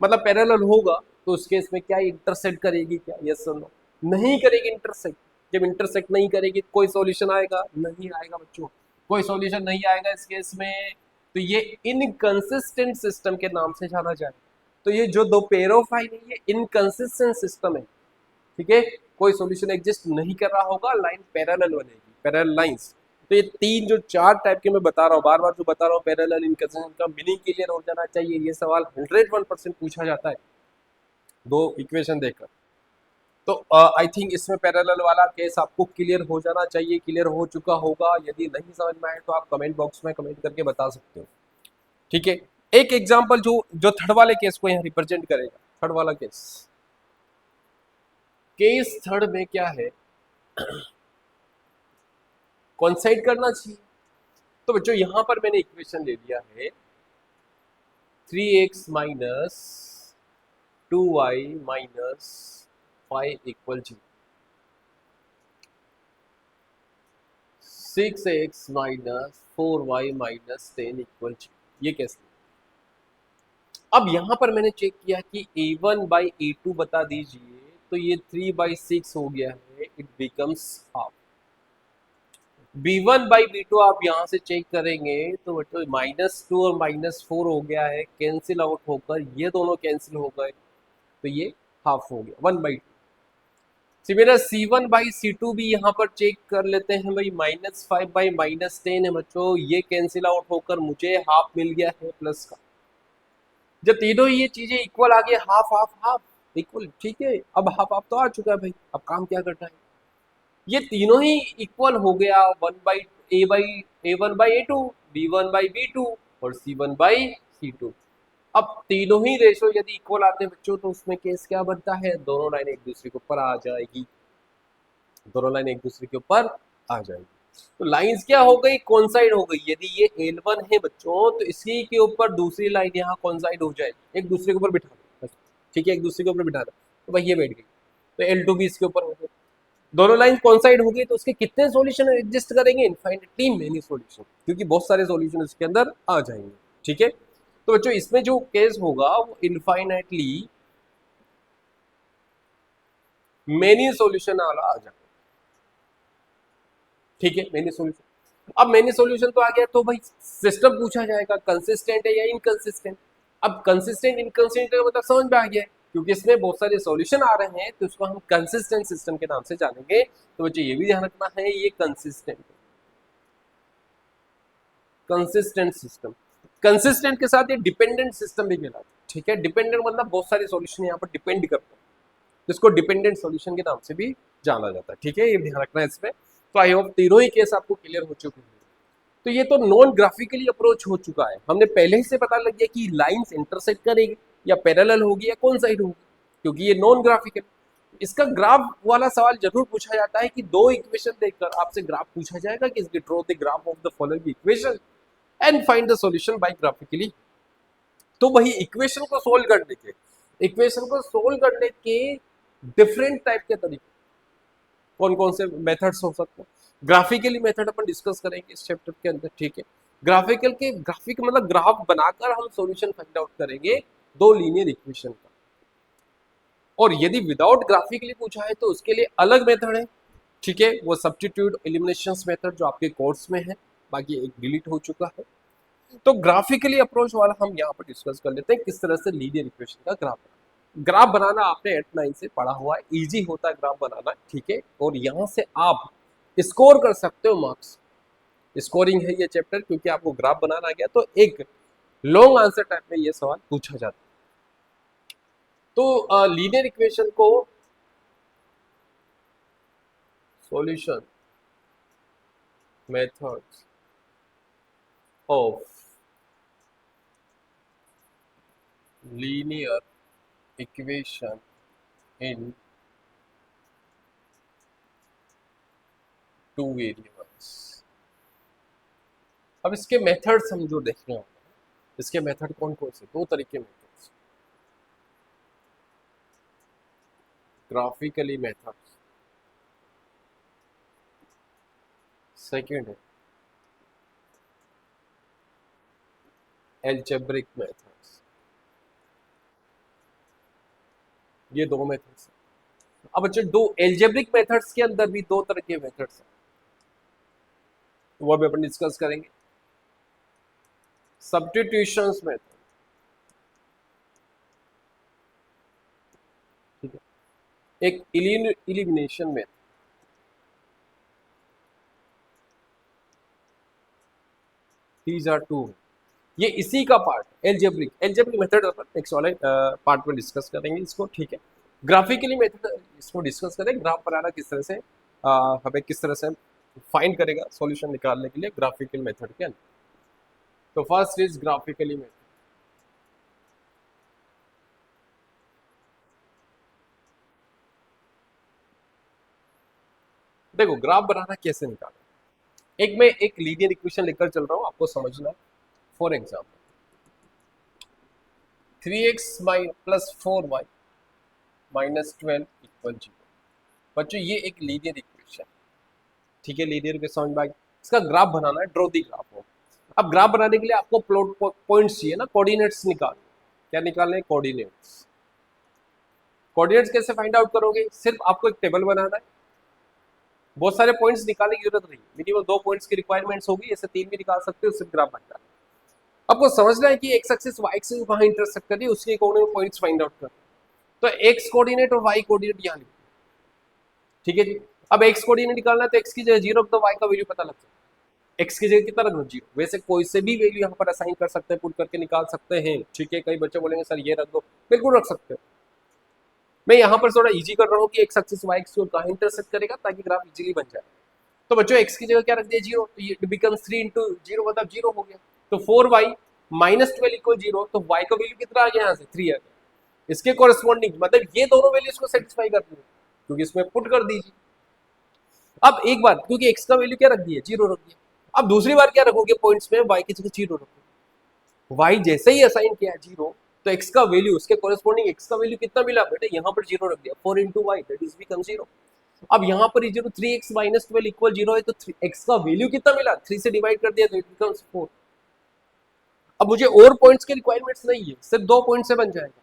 मतलब पैरेलल होगा तो उस केस में क्या इंटरसेक्ट करेगी क्या, यस और नो? नहीं करेगी इंटरसेक्ट। जब इंटरसेक्ट नहीं करेगी कोई सॉल्यूशन आएगा नहीं आएगा बच्चों, कोई सॉल्यूशन नहीं आएगा इस केस में, तो ये इनकंसिस्टेंट सिस्टम के नाम से जाना जाए। तो ये जो दो पेयर ऑफ लाइन है ये इनकंसिस्टेंट सिस्टम है, ठीक है। कोई सॉल्यूशन एग्जिस्ट नहीं कर रहा होगा, लाइन पैरेलल बनेगी, पैरेलल लाइंस। तो ये तीन जो चार टाइप के मैं बता रहा हूँ, बार बार जो बता रहा हूँ पैरेलल इनकंसिस्टेंट का मीनिंग क्लियर हो जाना चाहिए। ये सवाल 101% पूछा जाता है दो इक्वेशन देखकर। तो आई थिंक इसमें पैरेलल वाला केस आपको क्लियर हो जाना चाहिए, क्लियर हो चुका होगा। यदि नहीं समझ में आए तो आप कमेंट बॉक्स में कमेंट करके बता सकते हो, ठीक है। एक एग्जांपल जो जो थर्ड वाले केस को यहाँ रिप्रेजेंट करेगा, थर्ड वाला केस, केस थर्ड में क्या है, कॉन्साइड करना चाहिए। तो बच्चों यहां पर मैंने इक्वेशन ले लिया है 3x minus 2y minus 5 equal 0, 6x minus 4y minus 10 equal 0। ये कैसे? अब यहां पर मैंने चेक किया कि a1/a2 बता दीजिए, तो ये 3/6 हो गया है, इट बिकम्स हाफ। b1/b2 आप यहां से चेक करेंगे तो बच्चों -2 और -4 हो गया है, कैंसिल आउट होकर ये दोनों कैंसिल हो गए, तो ये हाफ हो गया 1/2। सिमिलर C1/C2 भी यहाँ पर चेक कर लेते हैं भाई, -5/-10 है बच्चों, ये कैंसिल आउट होकर मुझे हाफ मिल गया है प्लस का। जब तीनों ये चीजें इक्वल आ गए, हाफ हाफ हाफ इक्वल, ठीक है। अब हाफ हाफ तो आ चुका है भाई, अब काम क्या करना है, ये तीनों ही इक्वल हो गया, A1/A2, B1/B2 और C1/C2। अब तीनों ही रेशो यदि इक्वल आते हैं बच्चों तो उसमें केस क्या बनता है, दोनों लाइन एक दूसरे के ऊपर आ जाएगी, दोनों लाइन एक दूसरे के ऊपर आ जाएगी। तो लाइंस क्या हो गई, कोइंसाइड हो गई। यदि ये L1 है बच्चों तो इसी के ऊपर दूसरी लाइन यहाँ कोइंसाइड हो जाए, एक दूसरे के ऊपर बिठा दो, ठीक है, एक दूसरे के ऊपर बिठा दो, तो भाई ये बैठ गई, तो L2 भी इसके ऊपर हो गया। दोनों लाइन कोइंसाइड हो गई तो उसके कितने सॉल्यूशन एग्जिस्ट करेंगे, इनफाइनाइटली मेनी सॉल्यूशन, क्योंकि बहुत सारे सॉल्यूशन इसके अंदर आ जाएंगे, ठीक है। तो बच्चों इसमें जो केस होगा वो इनफाइनाइटली मेनी सॉल्यूशन वाला आ जाएगा, ठीक है, मेनी सॉल्यूशन। अब मेनी सॉल्यूशन तो आ गया तो भाई सिस्टम पूछा जाएगा कंसिस्टेंट है या इनकंसिस्टेंट। अब कंसिस्टेंट इनकंसिस्टेंट का मतलब समझ में आ गया है, क्योंकि इसमें बहुत सारे सॉल्यूशन आ रहे हैं तो इसको हम कंसिस्टेंट सिस्टम के नाम से जानेंगे। तो बच्चे ये भी ध्यान रखना है ये कंसिस्टेंट, कंसिस्टेंट सिस्टम, कंसिस्टेंट के साथ ये डिपेंडेंट सिस्टम भी कहलाता है, ठीक है। डिपेंडेंट मतलब बहुत सारे सॉल्यूशन यहाँ पर डिपेंड करते हैं, जिसको डिपेंडेंट सॉल्यूशन के नाम से भी जाना जाता है, ठीक है, ये ध्यान रखना है इसमें। तो आई होप तीनों ही केस आपको क्लियर हो चुके हैं। तो ये तो नॉन ग्राफिकली अप्रोच हो चुका है, हमने पहले ही से पता लग गया कि लाइंस इंटरसेक्ट करेगी या पैरेलल होगी या कौन साइड होगी, क्योंकि ये नॉन ग्राफिकल। इसका ग्राफ वाला सवाल जरूर पूछा जाता है कि दो इक्वेशन देखकर आपसे ग्राफ पूछा जाएगा कि इसकी draw the graph of the following equation and find the solution bye graphically. तो वही इक्वेशन को सोल्व करने के डिफरेंट टाइप के तरीके कौन कौन से मेथड्स हो सकते हैं। ग्राफिकली मेथड अपन डिस्कस करेंगे इस चैप्टर के अंदर, ठीक है। ग्राफिक मतलब ग्राफ बनाकर हम सॉल्यूशन फाइंड आउट करेंगे दो लीनियर इक्वेशन का। और यदि विदाउट ग्राफिकली पूछा है तो उसके लिए अलग मेथड है, ठीक है, वो सब्स्टिट्यूट एलिमिनेशन मेथड जो आपके कोर्स में है, बाकी एक डिलीट हो चुका है। तो ग्राफिकली अप्रोच वाला हम यहाँ पर डिस्कस कर लेते हैं किस तरह से लीनियर इक्वेशन का ग्राफ बनाना आपने 8-9 से पढ़ा हुआ है, इजी होता है ग्राफ बनाना, ठीक है। और यहाँ से आप स्कोर कर सकते हो मार्क्स, स्कोरिंग है ये चैप्टर, क्योंकि आपको ग्राफ बनाना आ गया तो एक लॉन्ग आंसर टाइप में ये सवाल पूछा जाता है। तो लीनियर इक्वेशन को solution methods of linear equation in two variables. अब इसके मेथड्स हम जो देख रहे हैं, इसके मेथड कौन कौन से, दो तरीके मेथड्स, ग्राफिकली मेथड्स, सेकेंड है एल्जेब्रिक मेथड्स। ये दो मेथड्स। अब बच्चे दो एल्जेब्रिक मेथड्स के अंदर भी दो तरह के मेथड्स हैं, वो भी अपन डिस्कस करेंगे। सब्स्टिट्यूशंस मेथड, ठीक है, एक elimination method. These are two, ये इसी का पार्ट एल्जेब्रिक मेथड अपन नेक्स्ट वाले पार्ट में डिस्कस करेंगे इसको, ठीक है। ग्राफिकली मेथड इसको डिस्कस करें, ग्राफ बनाना किस तरह से हमें किस तरह से फाइंड करेगा सॉल्यूशन निकालने के लिए ग्राफिकल मेथड के अंदर। तो फर्स्ट इज ग्राफिकली मेथड। देखो ग्राफ बनाना कैसे निकालना, एक लीनियर इक्वेशन लेकर चल रहा हूं, आपको समझना। For example 3x plus 4y minus 12 equal 0। बच्चों ये एक लीनियर इक्वेशन, ठीक है, लीनियर के समझ में इसका ग्राफ बनाना है, ड्रॉ दी ग्राफ हो। अब ग्राफ बनाने के लिए आपको प्लॉट पॉइंट्स चाहिए ना, कोऑर्डिनेट्स निकालने। क्या निकालने, कोऑर्डिनेट्स। कोऑर्डिनेट्स कैसे फाइंड आउट करोगे, सिर्फ आपको एक टेबल बनाना है, बहुत सारे पॉइंट्स निकालने की जरूरत नहीं, मिनिमम 2 पॉइंट्स की रिक्वायरमेंट्स होगी, ऐसे 3 भी निकाल सकते हो, सिर्फ ग्राफ बन जाए। आपको समझना है कि एक्स एक्सिस वाई एक्सिस कहां इंटरसेक्ट कर रही है, उसके अकॉर्डिंग पॉइंट्स फाइंड आउट कर। तो एक्स कोऑर्डिनेट और वाई कोऑर्डिनेट यहां लिखो, ठीक है जी। अब एक्स कोऑर्डिनेट निकालना है तो एक्स की जगह 0 तो वाई का वैल्यू पता लग जाए, एक्स की जगह कितना रखना 0। वैसे कोई से भी वैल्यू यहाँ पर असाइन कर सकते हैं, पुट करके निकाल सकते हैं, ठीक है। कई बच्चे बोलेंगे सर ये रख दो, बिल्कुल रख सकते हो। मैं यहाँ पर थोड़ा इजी कर रहा हूँ कि एक्स एक्सिस वाई एक्सिस कहां इंटरसेक्ट करेगा ताकि ग्राफ इजीली बन जाए। तो बच्चों एक्स की जगह क्या रख दिया 0, तो ये बिकम्स 3 इंटू 0 मतलब 0 हो गया। तो 4y माइनस 12 इक्वल 0, तो y का वैल्यू कितना आ गया, यहाँ से 3 आ गया। इसके कोरस्पॉन्डिंग मतलब ये दोनों वैल्यूज को सेटिस्फाई करती है, क्योंकि इसमें पुट कर दीजिए। अब एक बार क्योंकि x का वैल्यू क्या रख दिया 0 रख दिया, अब दूसरी बार क्या रखोगे पॉइंट्स में, y की जगह 0 रखोगे। y जैसे ही असाइन किया 0, तो x का वैल्यू उसके कोरस्पॉन्डिंग x का वैल्यू कितना मिला बेटा, यहाँ पर 0 रख दिया, 4 into Y that is become 0। अब यहाँ पर 0 3x माइनस 12 इक्वल 0 है, तो x का वैल्यू कितना मिला, 3 से डिवाइड कर दिया तो इट बिकम्स 4। अब मुझे और पॉइंट्स की रिक्वायरमेंट्स नहीं है, सिर्फ 2 पॉइंट से बन जाएगा,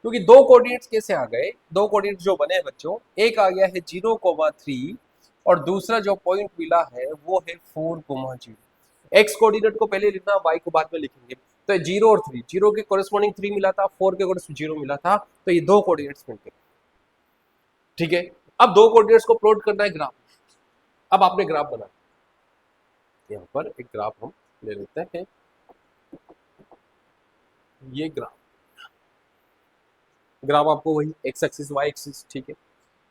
क्योंकि 2 कोऑर्डिनेट्स कैसे आ गए, 2 कोऑर्डिनेट्स जो बने बच्चों, एक आ गया है 0,3 और दूसरा जो पॉइंट मिला है वो है 4,0। एक्स कोऑर्डिनेट को पहले लिखना, वाई को बाद में लिखेंगे। तो 0 और 3, 0 के कोरस्पॉन्डिंग 3 मिला था, 4 के कोरस्पॉन्डिंग 0 मिला था, तो ये 2 कोऑर्डिनेट्स मिलते, ठीक है। अब 2 कोऑर्डिनेट्स को प्लॉट करना है ग्राफ। अब आपने ग्राफ बना, यहाँ पर एक ग्राफ हम ले लेते हैं, ये ग्राफ आपको वही एक्स एक्सिस वाई एक्सिस, ठीक है,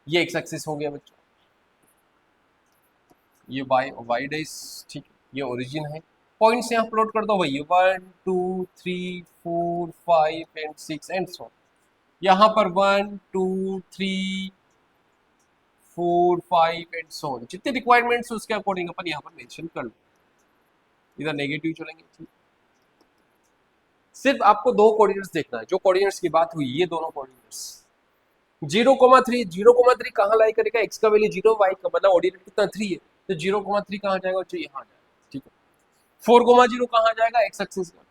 ये एक्स एक्सिस हो गया बच्चों, ये वाई डेज, ठीक, ये ओरिजिन है। पॉइंट्स यहाँ प्लॉट कर दो भाई, 1 2 3 4 5 एंड 6 एंड सो। यहाँ पर 1 2 3 4 5 एंड सो जितने रिक्वायरमेंट्स उसके अकॉर्डिंग अपन यहाँ पर मेंशन कर लो। इधर नेगेटिव चलेंगे, ठीक। सिर्फ आपको दो कोऑर्डिनेट्स देखना है, जो कोऑर्डिनेट्स की बात हुई ये दोनों कोऑर्डिनेट्स 0,3, 0,3 कहाँ लाई करेगा, एक्स का वैल्यू 0, वाई का मतलब ऑर्डिनेट कितना 3 है, तो 0,3 कहाँ जाएगा, जो यहाँ जाएगा, ठीक है। 4,0 कहाँ जाएगा, एक्स एक्सिस का,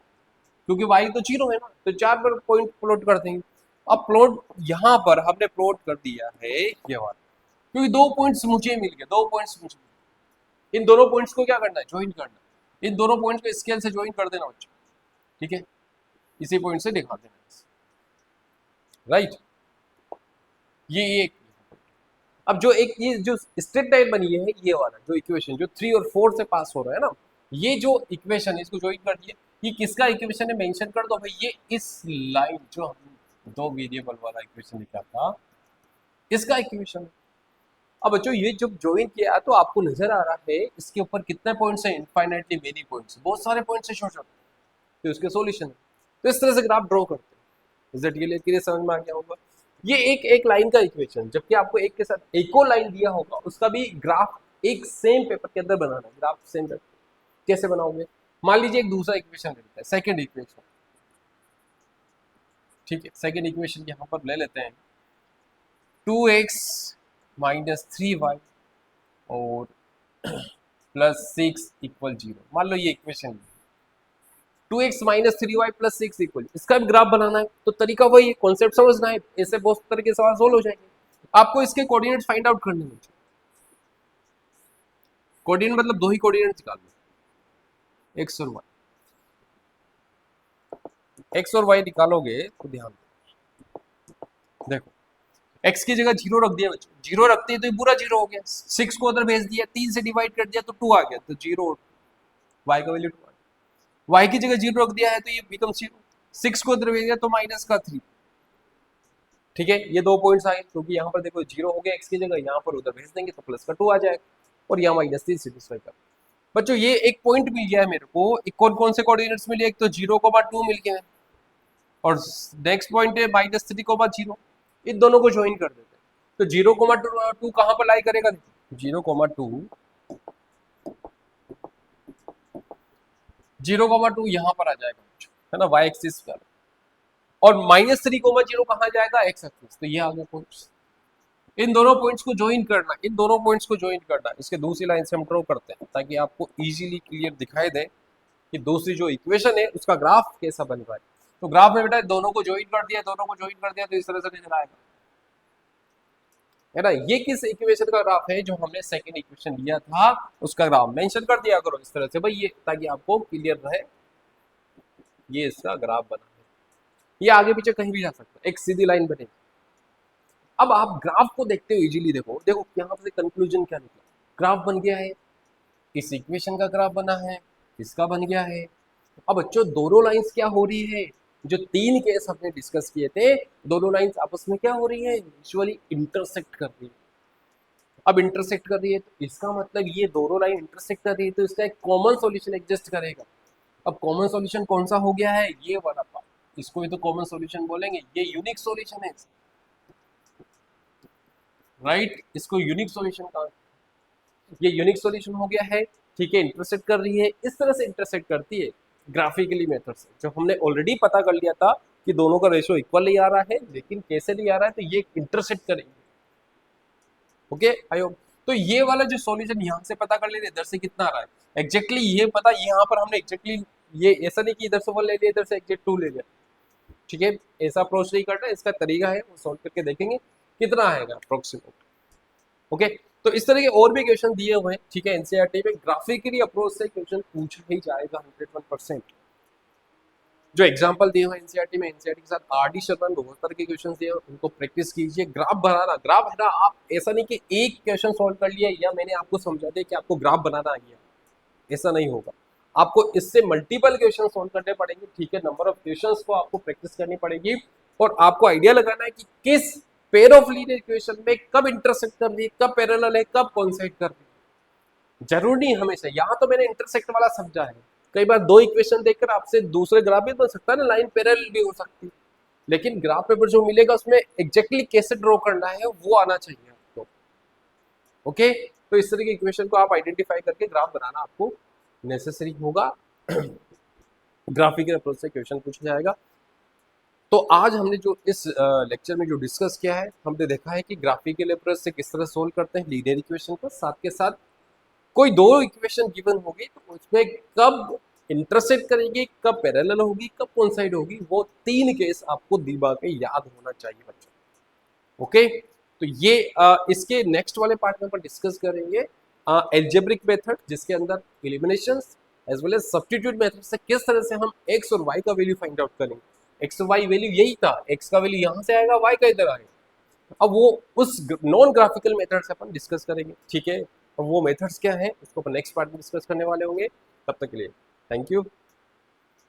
क्योंकि वाई तो 0 है ना, तो 4 पर पॉइंट प्लॉट कर देंगे। अब प्लॉट यहाँ पर हमने प्लॉट कर दिया है ये वाला, क्योंकि दो पॉइंट्स मुझे मिल गए, दो पॉइंट्स मुझे, इन दोनों पॉइंट्स को क्या करना है, ज्वाइन करना है। इन दोनों पॉइंट्स को स्केल से ज्वाइन कर देना बच्चों, ठीक है, इसी पॉइंट से दिखा देना, राइट। ये एक, अब जो एक ये जो स्ट्रेट लाइन बनी है ये वाला जो इक्वेशन जो 3 और 4 से पास हो रहा है ना, ये जो इक्वेशन है इसको ज्वाइन कर दिए, ये किसका इक्वेशन है मेंशन कर दो भाई, ये इस लाइन जो हम दो वेरिएबल वाला इक्वेशन लिखा था इसका इक्वेशन है। अब बच्चों ये जब ज्वाइन किया तो आपको नजर आ रहा है इसके ऊपर कितने पॉइंट्स हैं, इनफाइनाइटली मेनी पॉइंट्स, बहुत सारे पॉइंट्स हैं छोटे छोटे, तो इसके सॉल्यूशन है। तो इस तरह से ग्राफ ड्रॉ करते हैं, इज इट क्लियर, समझ में आ गया होगा। ये एक लाइन का इक्वेशन, जबकि आपको एक के साथ एक और लाइन दिया होगा उसका भी ग्राफ एक सेम पेपर के अंदर बनाना है, ग्राफ सेम पेपर कैसे बनाओगे। मान लीजिए एक दूसरा इक्वेशन ले लेते हैं, सेकंड इक्वेशन, ठीक है, सेकंड इक्वेशन यहाँ पर ले लेते हैं 2x माइनस 3y और प्लस 6 इक्वल 0, मान लो ये equation 2x minus 3y plus 6 equal, इसका भी ग्राफ बनाना है, तो तरीका वही है, कॉन्सेप्ट समझना है, ऐसे बहुत तरह के सवाल सोल्व हो जाएंगे। आपको इसके कोऑर्डिनेट फाइंड आउट करने हैं, कोऑर्डिनेट मतलब दो ही कोऑर्डिनेट निकाल लो, x और y, x और y निकालोगे तो ध्यान देखो, x की जगह 0 रख दिया बच्चों, 0 रखते हैं तो ये पूरा 0 हो गया, 6 को उधर भेज दिया, 3 से डिवाइड कर दिया तो 2 आ गया, तो 0, y का वैल्यू 2, y की जगह 0 रख दिया है तो ये बिकम 0, 6 को उधर भेज दिया तो माइनस का 3, ठीक है। ये दो पॉइंट्स आए क्योंकि यहाँ पर देखो 0 हो गया x की जगह, यहाँ पर उधर भेज देंगे तो प्लस का 2 आ जाएगा, और यहाँ माइनस 3 सेटिस्फाई कर। बच्चों ये एक पॉइंट मिल गया है मेरे को, कौन कौन से कोऑर्डिनेट्स मिले, एक तो 0,2 मिल गया है और नेक्स्ट पॉइंट है -3,0, इन दोनों को ज्वाइन कर देते हैं, तो 0,2 कहां पर लाई करेगा, 0,2 यहां पर आ जाएगा, है ना, y एक्सिस पर, और -3,0 कहां जाएगा, x एक्सिस, तो ये आ गया पॉइंट्स। इन दोनों पॉइंट्स को ज्वाइन करना, इन दोनों पॉइंट्स को ज्वाइन करना, इसके दूसरी लाइन से हम ड्रॉ करते हैं ताकि आपको इजीली क्लियर दिखाई दे कि दूसरी जो इक्वेशन है उसका ग्राफ कैसा बन रहा है। तो ग्राफ में बेटा दोनों को ज्वाइन कर दिया, दोनों को ज्वाइन कर दिया तो इस तरह से नजर आएगा, है ना। ये किस इक्वेशन का ग्राफ है, जो हमने सेकंड इक्वेशन लिया था उसका ग्राफ मेंशन कर दिया करो इस तरह से भाई, ये ताकि आपको क्लियर रहे, ये इसका ग्राफ बना है, ये आगे पीछे कहीं भी जा सकता है, एक सीधी लाइन बनेगी। अब आप ग्राफ को देखते हो इजीली, देखो देखो यहाँ से कंक्लूजन क्या निकला, ग्राफ बन गया है, इस इक्वेशन का ग्राफ बना है, इसका बन गया है। अब बच्चों दोनों लाइंस क्या हो रही है, जो तीन केस हमने डिस्कस किए थे, दोनों लाइंस आपस में क्या हो रही है, विजुअली इंटरसेक्ट कर रही है। अब इंटरसेक्ट कर रही है तो इसका मतलब ये दोनों लाइन इंटरसेक्ट कर रही है, तो इसका एक कॉमन सॉल्यूशन एग्जिस्ट करेगा। अब कॉमन सॉल्यूशन कौन सा हो गया है, ये वाला पार्ट, इसको ही तो कॉमन सॉल्यूशन बोलेंगे, ये यूनिक सॉल्यूशन है, राइट, इसको यूनिक सॉल्यूशन का, ये यूनिक सॉल्यूशन हो गया है, ठीक है। इंटरसेक्ट कर रही है, इस तरह से इंटरसेक्ट करती है ग्राफिकली मेथड से, जो हमने ऑलरेडी पता कर लिया था कि दोनों का रेशियो इक्वल नहीं आ रहा है, लेकिन कैसे नहीं आ रहा है, तो ये इंटरसेक्ट करेंगे, ओके आई होप। तो ये वाला जो सॉल्यूशन यहाँ से पता कर लेते, इधर से कितना आ रहा है एग्जैक्टली ये पता, यहाँ पर हमने एग्जैक्टली ये ऐसा नहीं कि इधर से 1 ले लिया, इधर से एग्जैक्ट 2 ले लिया, ठीक है, ऐसा अप्रोच नहीं करना, इसका तरीका है वो सॉल्व करके देखेंगे कितना आएगा अप्रोक्सीमेट, ओके। तो इस तरह के और भी क्वेश्चन दिए हुए हैं, ठीक है, एनसीईआरटी में ग्राफिकली अप्रोच से क्वेश्चन पूछा ही जाएगा 101%। जो एग्जांपल दिए हुए एनसीईआरटी में, एनसीईआरटी के साथ आरडी शर्मा ने बहुत तरह के क्वेश्चन दिए, उनको प्रैक्टिस कीजिए। ग्राफ बनाना, ग्राफ है ना, आप ऐसा नहीं कि एक क्वेश्चन सॉल्व कर लिया या मैंने आपको समझा दिया कि आपको ग्राफ बनाना आ गया, ऐसा नहीं होगा, आपको इससे मल्टीपल क्वेश्चन सॉल्व करने पड़ेंगे, ठीक है, नंबर ऑफ क्वेश्चंस को आपको प्रैक्टिस करनी पड़ेगी, और आपको आइडिया लगाना है कि किस पेयर ऑफ लीनियर इक्वेशन में कब इंटरसेक्ट कर रही है, कब पैरेलल है, कब कोइंसाइड कर रही है, जरूर नहीं हमेशा, यहाँ तो मैंने इंटरसेक्ट वाला समझा है। कई बार दो इक्वेशन देखकर आपसे दूसरे ग्राफ भी बन सकता है ना, लाइन पैरेलल भी हो सकती है, लेकिन ग्राफ पेपर जो मिलेगा उसमें एग्जैक्टली कैसे ड्रॉ करना है वो आना चाहिए आपको। ओके, तो इस तरह की इक्वेशन को आप आइडेंटिफाई करके ग्राफ बनाना आपको नेसेसरी होगा। ग्राफिकल अप्रोच से क्वेश्चन पूछा जाएगा। तो आज हमने जो इस लेक्चर में जो डिस्कस किया है, हमने देखा है कि ग्राफिकल अप्रोच से किस तरह सोल्व करते हैं लीनियर इक्वेशन को, साथ के साथ कोई दो इक्वेशन गिवन होगी तो उसमें कब इंटरसेक्ट करेगी, कब पैरेलल होगी, कब कोइंसाइड होगी, वो तीन केस आपको दिमाग में याद होना चाहिए बच्चों। ओके, तो ये इसके नेक्स्ट वाले पार्ट में अपन डिस्कस करेंगे एल्जेब्रिक मेथड, जिसके अंदर eliminations as well as substitute method से किस तरह से हम एक्स और वाई का वैल्यू फाइंड आउट करेंगे। एक्स और वाई वैल्यू यही था, एक्स का वैल्यू यहाँ से आएगा, वाई का इधर आएगा। अब वो उस नॉन ग्राफिकल मेथड से अपन डिस्कस करेंगे, ठीक है। अब वो मेथड्स क्या है उसको अपन नेक्स्ट पार्ट में डिस्कस करने वाले होंगे। तब तक के लिए थैंक यू।